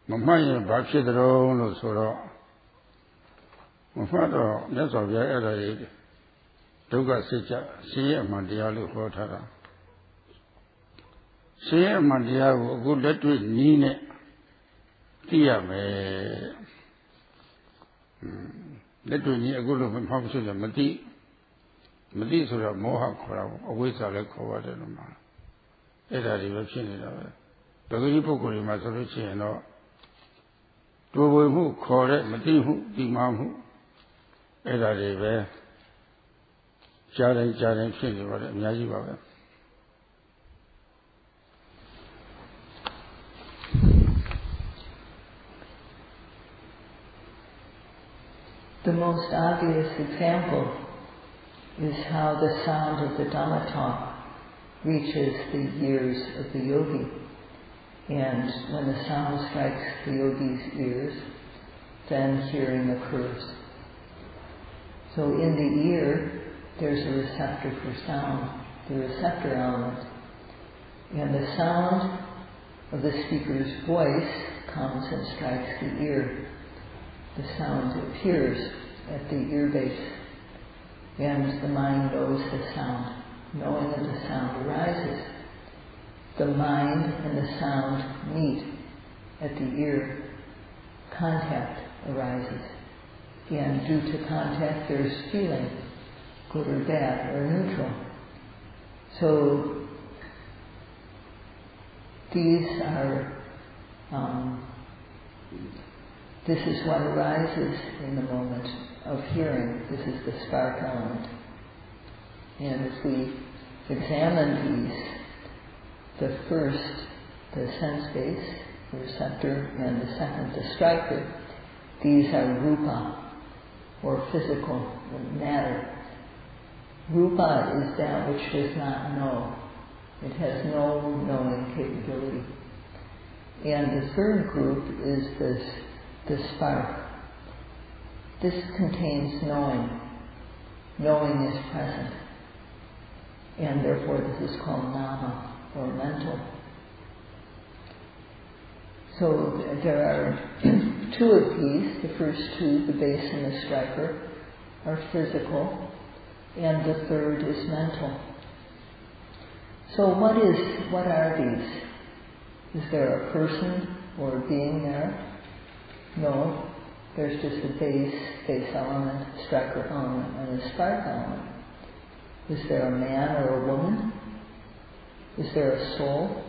မမှတ်ရင်ဘာဖြစ်ကြုံလို့ဆိုတော့မမှတ်တော့မြတ်စွာဘုရားအဲ့ဒါတွေဒုက္ခစိတ်ကြဆင်းရဲအမှန်တရားလို့ဟောထားတာဆင်းရဲအမှန်တရားကိုအခုလက်တွေ့နီးနဲ့သိရမယ်လက်တွေ့နီးအခုလို့မမှတ်ဘူးဆိုတော့မသိဆိုတော့မောဟခေါ်တာပေါ့အဝိဇ္ဇာလည်းခေါ်ပါတယ်လို့မှာအဲ့ဒါတွေပဲဖြစ်နေတာပဲတကယ်ကြီးပုဂ္ဂိုလ်တွေမှာဆိုလို့ရှိရင်တော့ တွေ့ဝေမှုခေါ်တဲ့မသိမှုဒီမှမှုအဲ့ဒါတွေပဲကြားတိုင်းဖြစ်နေပါတယ်အများကြီးပါပဲ The most obvious example is how the sound of the Dhamma talk reaches the ears of the yogi. And when the sound strikes the yogi's ears, then hearing occurs. So in the ear, there's a receptor for sound, the receptor element. And the sound of the speaker's voice comes and strikes the ear. The sound appears at the ear base, and the mind knows the sound. Knowing that the sound arises, the mind and the sound meet at the ear. Contact arises, and due to contact there's feeling, good or bad or neutral. So these are this is what arises in the moment of hearing. This is the spark element. And if we examine these, the first, the sense base, the receptor, and the second, the striker, these are rupa, or physical matter. Rupa is that which does not know. It has no knowing capability. And the third group is the spark. This contains knowing. Knowing is present. And therefore this is called nama, or mental. So there are two of these. The first two, the base and the striker, are physical, and the third is mental. So what are these? Is there a person or a being there? No, there's just a base element, striker element, and a spark element. Is there a man or a woman? Is there a soul?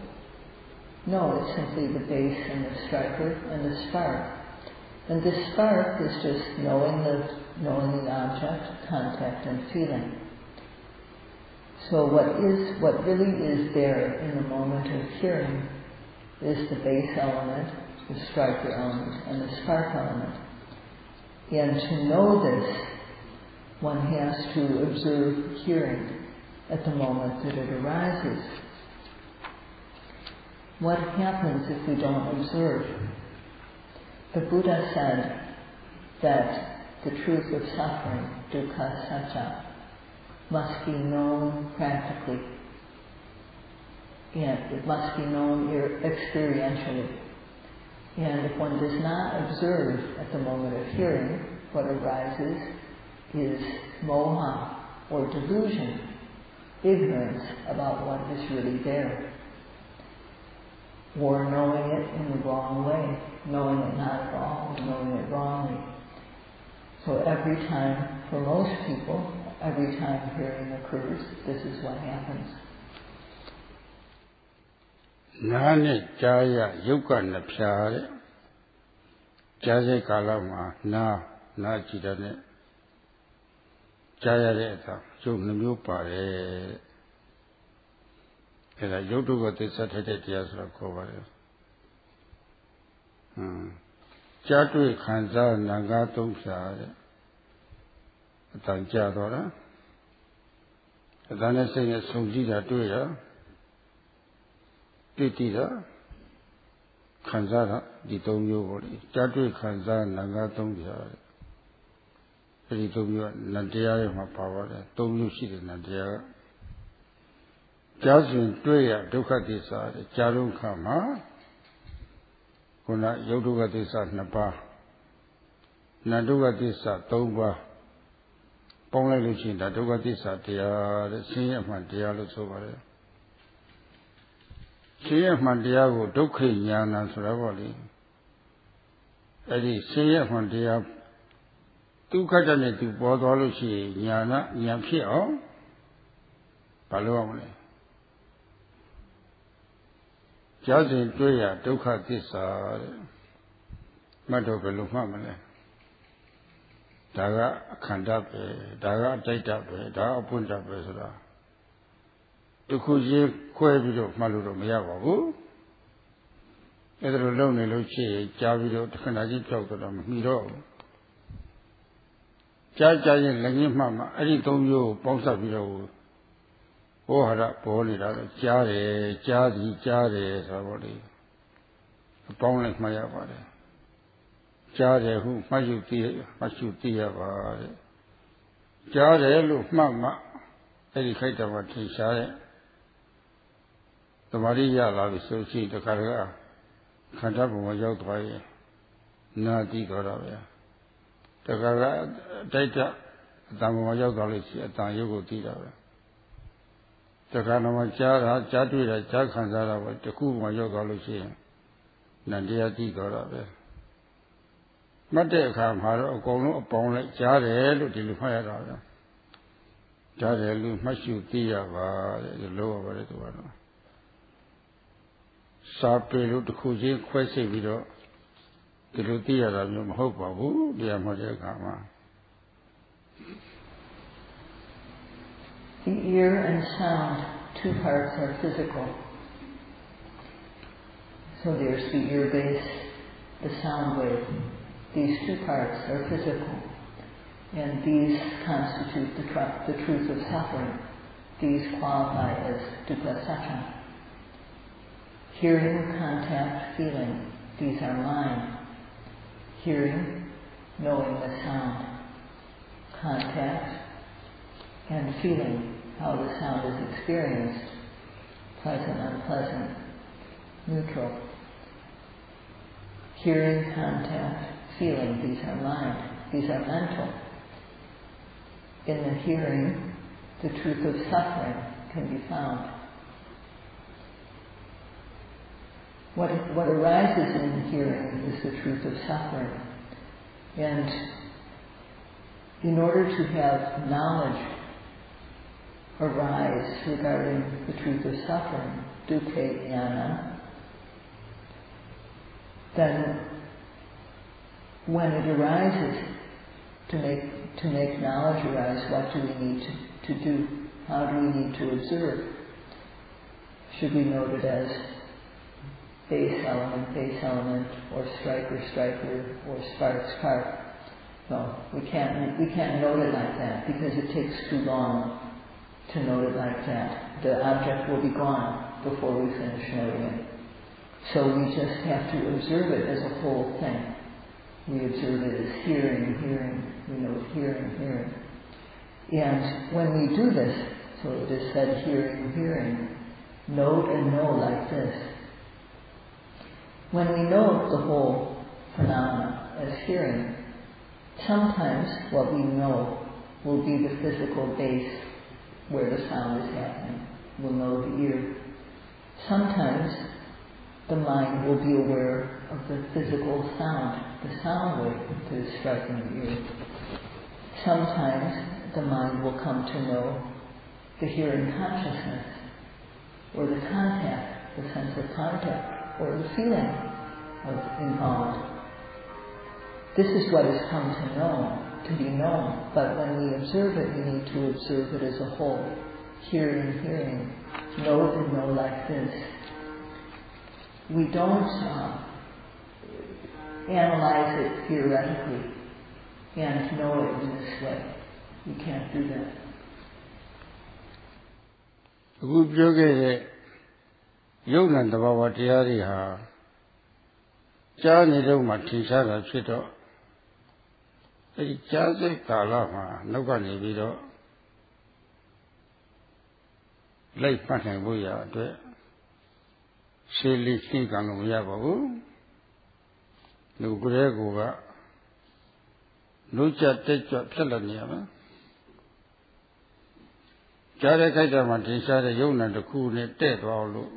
No, it's simply the base and the striker and the spark. And this spark is just knowing the object, contact, and feeling. So what really is there in the moment of hearing is the base element, the striker element, and the spark element. And to know this, one has to observe hearing at the moment that it arises. What happens if we don't observe? The Buddha said that the truth of suffering, dukkha satya, must be known practically. And it must be known experientially. And if one does not observe at the moment of hearing, what arises is moha, or delusion, ignorance about what is really there. Or knowing it in the wrong way, knowing it not at all, knowing it wrongly. So every time, for most people, every time hearing occurs, this is what happens. Nani jaya yuka napyare jaya kalama na jidane jaya eta yuk namyo pare era yukduka tissa theteတရားဆိုတာခေါ်ပါတယ်ကြားတွေ့ခံစားနာငါးသုံးဖြာတဲ့အတန်ကြာတော့လားအတန်နဲ့စိတ်နဲ့ဆုံကြည့်တာတွေ့တာတွေ့တည်တာခံစားတာဒီသုံးမျိုးပေါ့လေကြားတွေ့ခံစားနာငါးသုံးဖြာအဲဒီသုံးမျိုးကနတ်တရားတွေမှာပါပါတယ်သုံးမျိုးရှိတယ်နတ်တရားကကြားစဉ်တွေ့ရဒုက္ခသစ္စာတဲ့ကြားလုံးခါမှာခုနယုတ်ဒုက္ခသစ္စာ2ပါးနတ်ဒုက္ခသစ္စာ3ပါးပေါင်းလိုက်လို့ရှိရင်ဒါဒုက္ခသစ္စာတရားတဲ့ဆင်းရဲမှန်တရားလို့ဆိုပါတယ်ဆင်းရဲမှန်တရားကိုဒုက္ခဉာဏ်ဆိုတာပေါ့လေအဲ့ဒီဆင်းရဲမှန်တရားဒုက္ခတည်းနဲ့သူပေါ်သွားလို့ရှိရင်ဉာဏ်ဖြစ်အောင်ဘာလို့အောင်လဲကြားစဉ်တွေ့ရဒုက္ခသစ္စာတဲ့ မှတ်တော့ဘယ်လိုမှတ်မလဲဒါကအခန္ဓာပဲဒါကအတိုက်တပဲဒါအပွင့်တပဲဆိုတာတစ်ခုချင်းခွဲပြီးတော့မှတ်လို့တော့မရပါဘူးအဲ့ဒါလိုလုပ်နေလို့ရှိရင်ကြားပြီးတော့ခဏကြီးပြောက်တော့မမီတော့ဘူးကြားရင်လည်းငင်းမှမှအဲ့ဒီသုံးမျိုးကိုပေါင်းစပ်ပြီးတော့ဟောဟာရပေါ်နေတာတော့ကြားသည်ကြားတယ်ဆိုတော့လေအပေါင်းလိုက်မှတ်ရပါတယ်ကြားတယ်ဟုမှတ်ယူသိရပါတဲ့ကြားတယ်လို့မှတ်မှအဲ့ဒီခိုက်တော်မှာထင်ရှားတဲ့သမာဓိရလာပြီဆိုရှိတခါတည်းခန္ဓာဘုံမှာရောက်သွားရင်နာတိတော်တာပဲတခါကတိုက်တအတန်ဘုံမှာရောက်သွားလို့ရှိရင်အတန်ရုပ်ကိုသိတာပဲတခါတော့မှကြားတွေ့တာကြားခံစားတာပဲတခုမှရောက်သွားလို့ရှိရင်နန္တရားသိတော်တာပဲမှတ်တဲ့အခါမှာတော့အကုန်လုံးအပေါင်းလိုက်ကြားတယ်လို့ဒီလိုမှတ်ရတာပဲကြားတယ်လို့မှတ်ရှုသိရပါတဲ့ဒီလိုရပါတယ်သူကတော့စာပေလို့တစ်ခုချင်းခွဲစိတ်ပြီးတော့ဒီလိုသိရတာမျိုးမဟုတ်ပါဘူးတရားမှတ်တဲ့အခါမှာ The ear and sound, two parts are physical. So there's the ear base, the sound wave. These two parts are physical. And these constitute the truth of suffering. These qualify as vipassana. Hearing, contact, feeling, these are mind. Hearing, knowing the sound. Contact, and feeling how the sound is experienced, pleasant, unpleasant, neutral. Hearing, contact, feeling, these are mind, these are mental. In the hearing, the truth of suffering can be found. What arises in the hearing is the truth of suffering. And in order to have knowledge arise regarding the truth of suffering, dukkha jnana, then when it arises, to make knowledge arise, what do we need to do? How do we need to observe? Should we note it as base element, or striker, or spark? No, we can't note it like that because it takes too long to note it like that. The object will be gone before we finish noting it. So we just have to observe it as a whole thing. We observe it as hearing, we note hearing. And when we do this, so it is said hearing, note and know like this. When we note the whole phenomena as hearing, sometimes what we know will be the physical base where the sound is happening. We'll know the ear. Sometimes the mind will be aware of the physical sound, the sound wave that is striking the ear. Sometimes the mind will come to know the hearing consciousness, or the contact, the sense of contact, or the feeling of involved. This is what has come to be known. But when we observe it, we need to observe it as a whole. Hearing, know and know like this. We don't analyze it theoretically and know it in this way. We can't do that. အခုပြောခဲ့တဲ့ယုံ nant တဘာဝတရားတွေဟာကြားနေတော့မှထင်ရှားတာဖြစ်တော့အဲဒီကြားစိတ်ကာလမှာနောက်ကနေပြီးတော့လိုက်မှတ်နိုင်ဖို့ရအတွက်ရှင်းလေးရှင်းကံလို့မရပါဘူး။လူကလေးကလူကြတက်ကြဖြစ်လာနေရမယ်။ကြားတဲ့ခိုက်တာမှာထင်ရှားတဲ့ယုံ nant တစ်ခုနဲ့တဲ့သွားလို့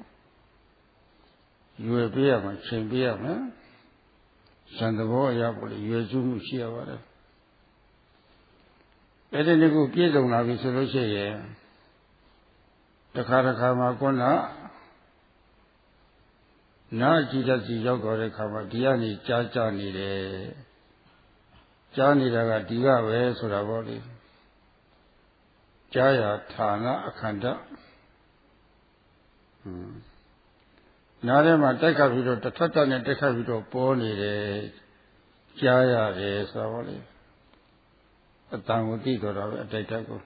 ရွယ်ပေးရမှာချိန်ပေးရမယ်။စံသဘောအရပေါ့လေရွယ်စုမှုရှိရပါတယ်။အဲ့ဒီတစ်ခုပြည့်စုံလာပြီဆိုလို့ရှိရင်တစ်ခါမှာခုန Na jita si yogore kama diani cha ni de. Cha ni daga diga ve sura boli. Jaya thana akhanda. Narema teka video tatata ne teka video po ni de. Jaya de sura boli. Atanguti to ra ataita ko.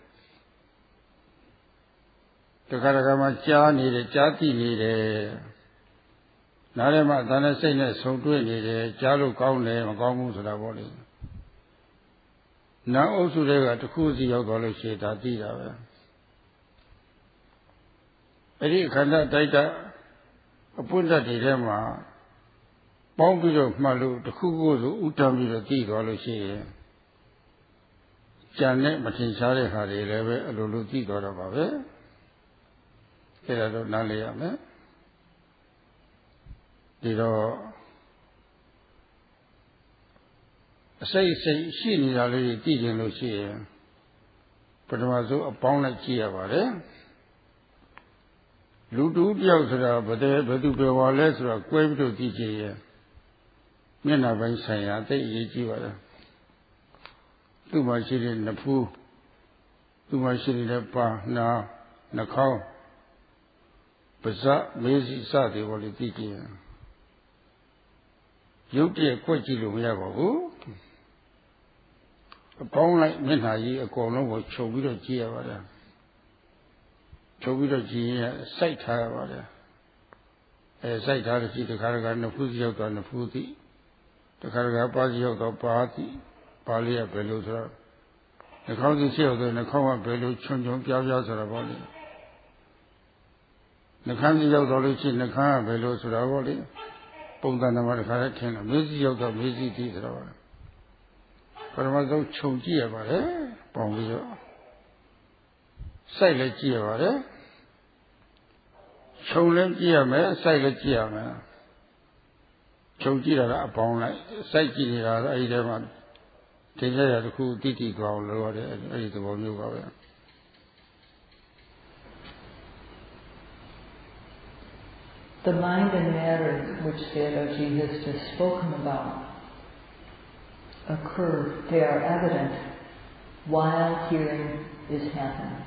Takaragama cha ni de chati ni de. Narema dana sei ne song twe ni de cha lo kaung le ma kaung mu sura boli. Na osu de ga takku si yauk twa lo shi da ti da be. Edi khanda taita apunta de de ma paung pi lo ma lo takku ko so u tam pi lo ti twa lo shi yin. Chan ne ma thin sha de ha de le be a lo lo ti twa da ba be. Ke da do na le ya me. Di do sei shi ni da le ti jin lo shi yin. Patama so a paung lai chi ya ba de. Lu tu tyauk sora badu be wa le sora kwai pi lo ti chi yin. Myen na bain sai ya tai yi chi ba de. Tu ma shi de na phu. Tu ma shi de pa na na khao. Pasa me si sa de bo le ti chi yin. Yuk tie kwai chi lo ma ya ba bu. A paung lai myen na yi a kaung long ko chou pi lo chi ya ba de. Chou pi lo chi yin sai tha ya ba de. Sai tha de chi takaraga na phu si yauk twa na phu ti. Takaraga pa si yauk twa pa ti. Pa le ya be lo sora. Na khao si si yauk twa na khao ma be lo chun chun pya pya sora ba le. Na khan si yauk twa lo chi na khan be lo sora ba le. Pung ta na ma de kha le thin la me si yauk twa me si ti sora ba le. Parama so chou ji ya ba le. Paung pi lo. Sai le ji ya ba le. Chou le ji ya me, sai le ji ya me. Chou ji da la a paung lai, sai ji ni da ai de ma. Tin ya ya takku ti ti twa lo ba de ai de bo myo ba be. The mind and matter which Sayadawgyi has just spoken about occur, they are evident while hearing is happening.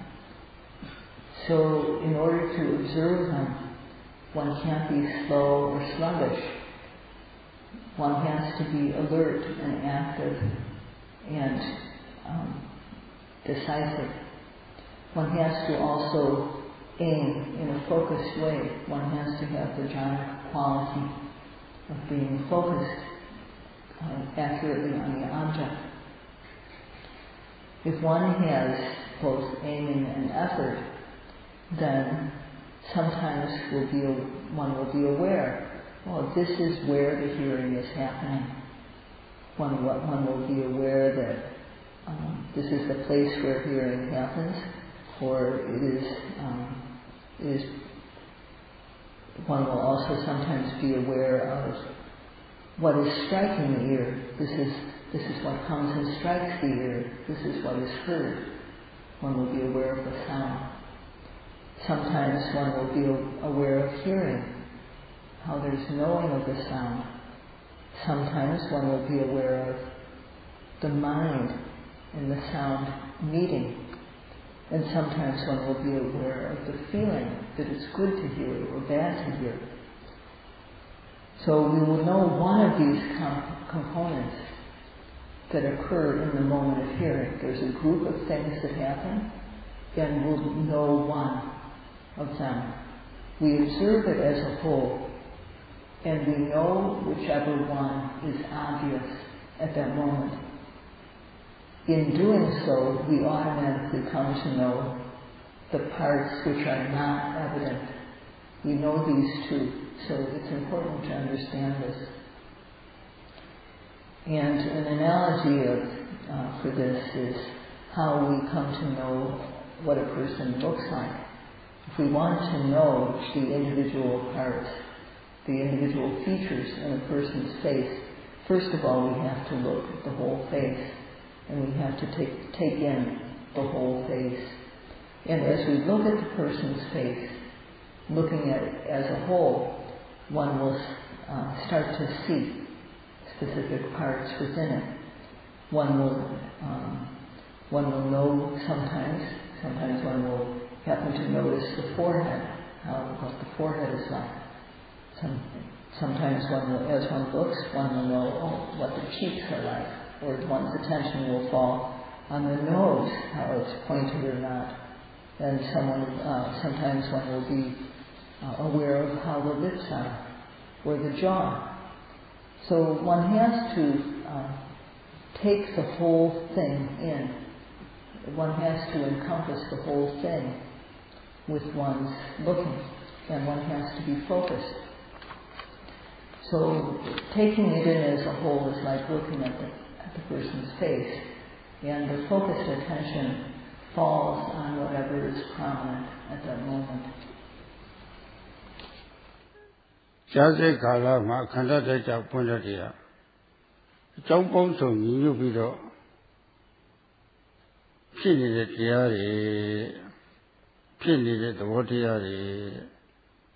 So in order to observe them, one can't be slow or sluggish. One has to be alert and active and decisive. One has to also aim in a focused way. One has to have the jhana quality of being focused accurately on the object. If one has both aiming and effort, then sometimes one will be aware, oh, this is where the hearing is happening. One will be aware that this is the place where hearing happens, or it is. One will also sometimes be aware of what is striking the ear. This is what comes and strikes the ear. This is what is heard. One will be aware of the sound. Sometimes one will be aware of hearing, how there's knowing of the sound. Sometimes one will be aware of the mind and the sound meeting. And sometimes one will be aware of the feeling that it's good to hear or bad to hear. So we will know one of these components that occur in the moment of hearing. There's a group of things that happen, and we'll know one of them. We observe it as a whole, and we know whichever one is obvious at that moment. In doing so, we automatically come to know the parts which are not evident. We know these two, so it's important to understand this. And an analogy for this is how we come to know what a person looks like. If we want to know the individual parts, the individual features in a person's face, first of all we have to look at the whole face, and we have to take in the whole face. And as we look at the person's face, looking at it as a whole, one will start to see specific parts within it. One will know sometimes one will happen to notice the forehead, what the forehead is like. Sometimes one will, as one looks, one will know what the cheeks are like, or one's attention will fall on the nose, how it's pointed or not. And sometimes one will be aware of how the lips are, or the jaw. So one has to take the whole thing in. One has to encompass the whole thing with one's looking, and one has to be focused. So taking it in as a whole is like looking at the person's face, and the focused attention falls on whatever is prominent at that moment. ကြာစိတ်ကာလမှာခန္ဓာတိုက်တာပွင့်တတ်တယ်အကြောင်းပေါင်းစုံညီညွတ်ပြီးတော့ဖြစ်နေတဲ့တရားတွေဖြစ်နေတဲ့သဘောတရားတွေ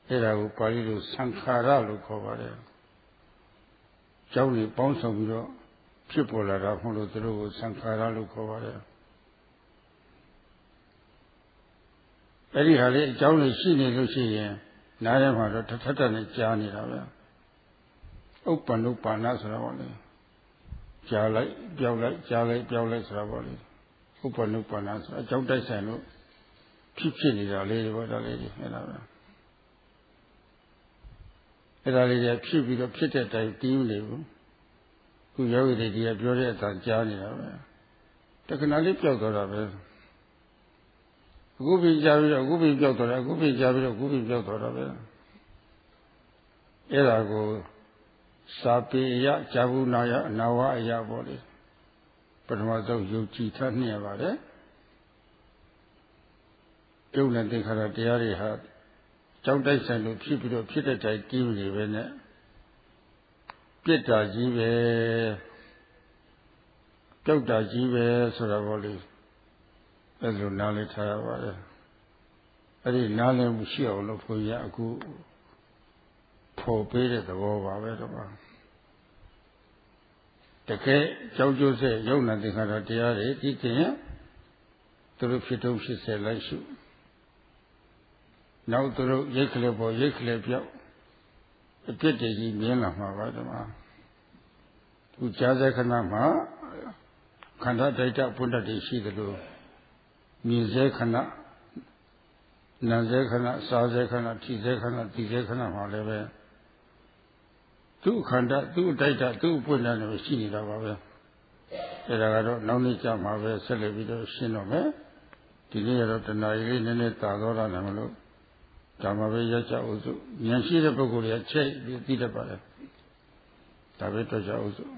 အဲ့ဒါကိုပါဠိလိုသံခါရလို့ခေါ်ပါတယ်။ကြောင်းတွေပေါင်းစုံပြီးတော့ဖြစ်ပေါ်လာတာမဟုတ်လို့သူတို့ကိုသံခါရလို့ခေါ်ပါတယ်။အဲ့ဒီဟာလေးအကြောင်းတွေရှိနေလို့ရှိရင်နားထဲမှာတော့ထထထနဲ့ကြားနေတာပဲဥပ္ပန္နုပါဏဆိုတာပေါ့လေကြားလိုက်ပြောက်လိုက်ကြားလိုက်ပြောက်လိုက်ဆိုတာပေါ့လေဥပ္ပန္နုပါဏဆိုတာအကြောင်းတိုက်ဆိုင်လို့ဖြစ်နေတာလေးတွေပေါ့ဒါလေးတွေအဲ့ဒါပဲအဲ့ဒါလေးတွေဖြစ်ပြီးတော့ဖြစ်တဲ့အတိုင်းတီးနေဘူးခုယောဂီတွေဒီကပြောတဲ့အတိုင်းကြားနေတာပဲတခဏလေးပြောက်သွားတာပဲအခုပြင်ကြပြီးတော့အခုပြင်ပြောက်သွားတယ်အခုပြင်ကြပြီးတော့အခုပြင်ပြောက်သွားတာပဲအဲ့ဒါကိုစာပေရဇာဘူးနာယအနာဝအရာပေါ့လေပထမဆုံးယုံကြည်ထားနေရပါတယ်ကျုပ်နဲ့သင်္ခါရတရားတွေဟာကြောက်တိုက်ဆိုင်လို့ဖြစ်ပြီးတော့ဖြစ်တဲ့တိုင်တီးနေပဲနဲ့ပြစ်တာကြီးပဲကြောက်တာကြီးပဲဆိုတာပေါ့လေအဲ့လိုနားလည်ထားရပါတယ်အဲ့ဒီနားလည်မှုရှိအောင်လို့ဘုရားအခုဖော်ပေးတဲ့သဘောပါပဲတော့တကယ်ကြောက်ကြွစေယုံနာသင်္ခါရတရားတွေဒီကျင်သူတို့ဖြစ်တုံးဖြစ်စေလိုက်ရှုနောက်သူတို့ရိတ်ကလေးပေါ်ရိတ်ကလေးပြောက်အပြစ်တွေကြီးမြင်လာမှာပါတော့သူကြားစေခဏမှာခန္ဓာတိုက်တာပွင့်တတ်ရှိသလိုမြင်စေခဏနာစေခဏစားစေခဏထိစေခဏသိစေခဏမှာလည်းပဲသူ့ခန္ဓာသူ့တိုက်တာသူ့ပွင့်တတ်နေရှိနေတာပါပဲအဲ့ဒါကတော့နောက်နေ့ကျမှပဲဆက်လက်ပြီးတော့ရှင်းတော့မယ်ဒီနေ့ကတော့တဏှာကြီးလေးနည်းနည်းတာတော့တယ်မလို့ဒါမှပဲရကြအောင်စို့ဉာဏ်ရှိတဲ့ပုဂ္ဂိုလ်တွေကချိန်ပြီးသိတတ်ပါတယ်ဒါပဲတွေ့ကြအောင်စို့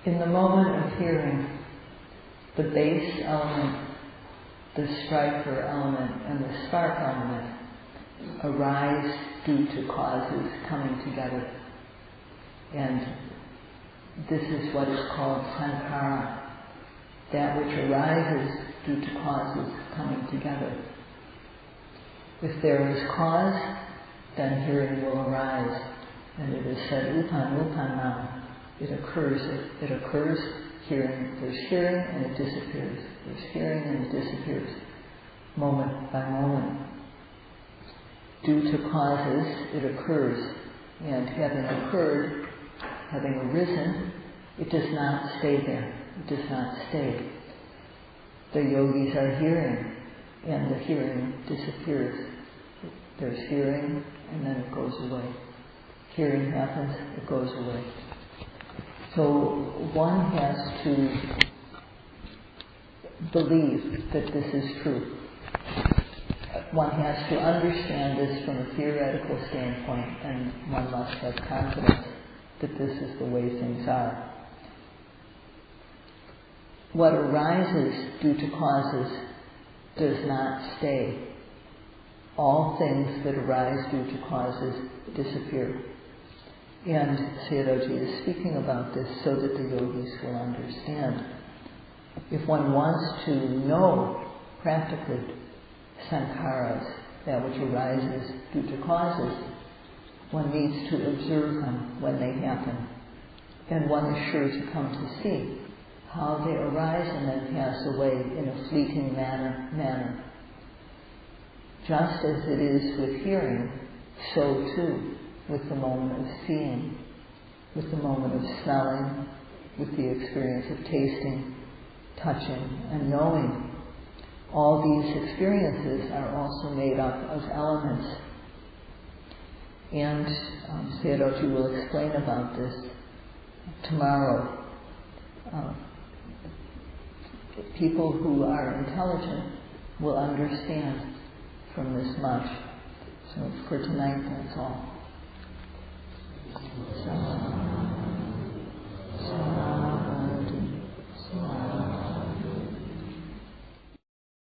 In the moment of hearing, the base element, the striker element, and the spark element arise due to causes coming together. And this is what is called sankhara, that which arises due to causes coming together. If there is cause, then hearing will arise. And it is said, upanna. It occurs, hearing, there's hearing and it disappears. There's hearing and it disappears, moment by moment. Due to causes, it occurs. And having occurred, having arisen, it does not stay there. It does not stay. The yogis are hearing, and the hearing disappears. There's hearing, and then it goes away. Hearing happens, it goes away. So one has to believe that this is true. One has to understand this from a theoretical standpoint, and one must have confidence that this is the way things are. What arises due to causes does not stay. All things that arise due to causes disappear. And Sayadawgyi is speaking about this so that the yogis will understand. If one wants to know practically sankharas, that which arises due to causes. One needs to observe them when they happen. And one is sure to come to see how they arise and then pass away in a fleeting manner. Just as it is with hearing, so too with the moment of seeing, with the moment of smelling, with the experience of tasting, touching, and knowing. All these experiences are also made up of elements. And Sayadawgyi will explain about this tomorrow. People who are intelligent will understand from this much. So for tonight, that's all. So.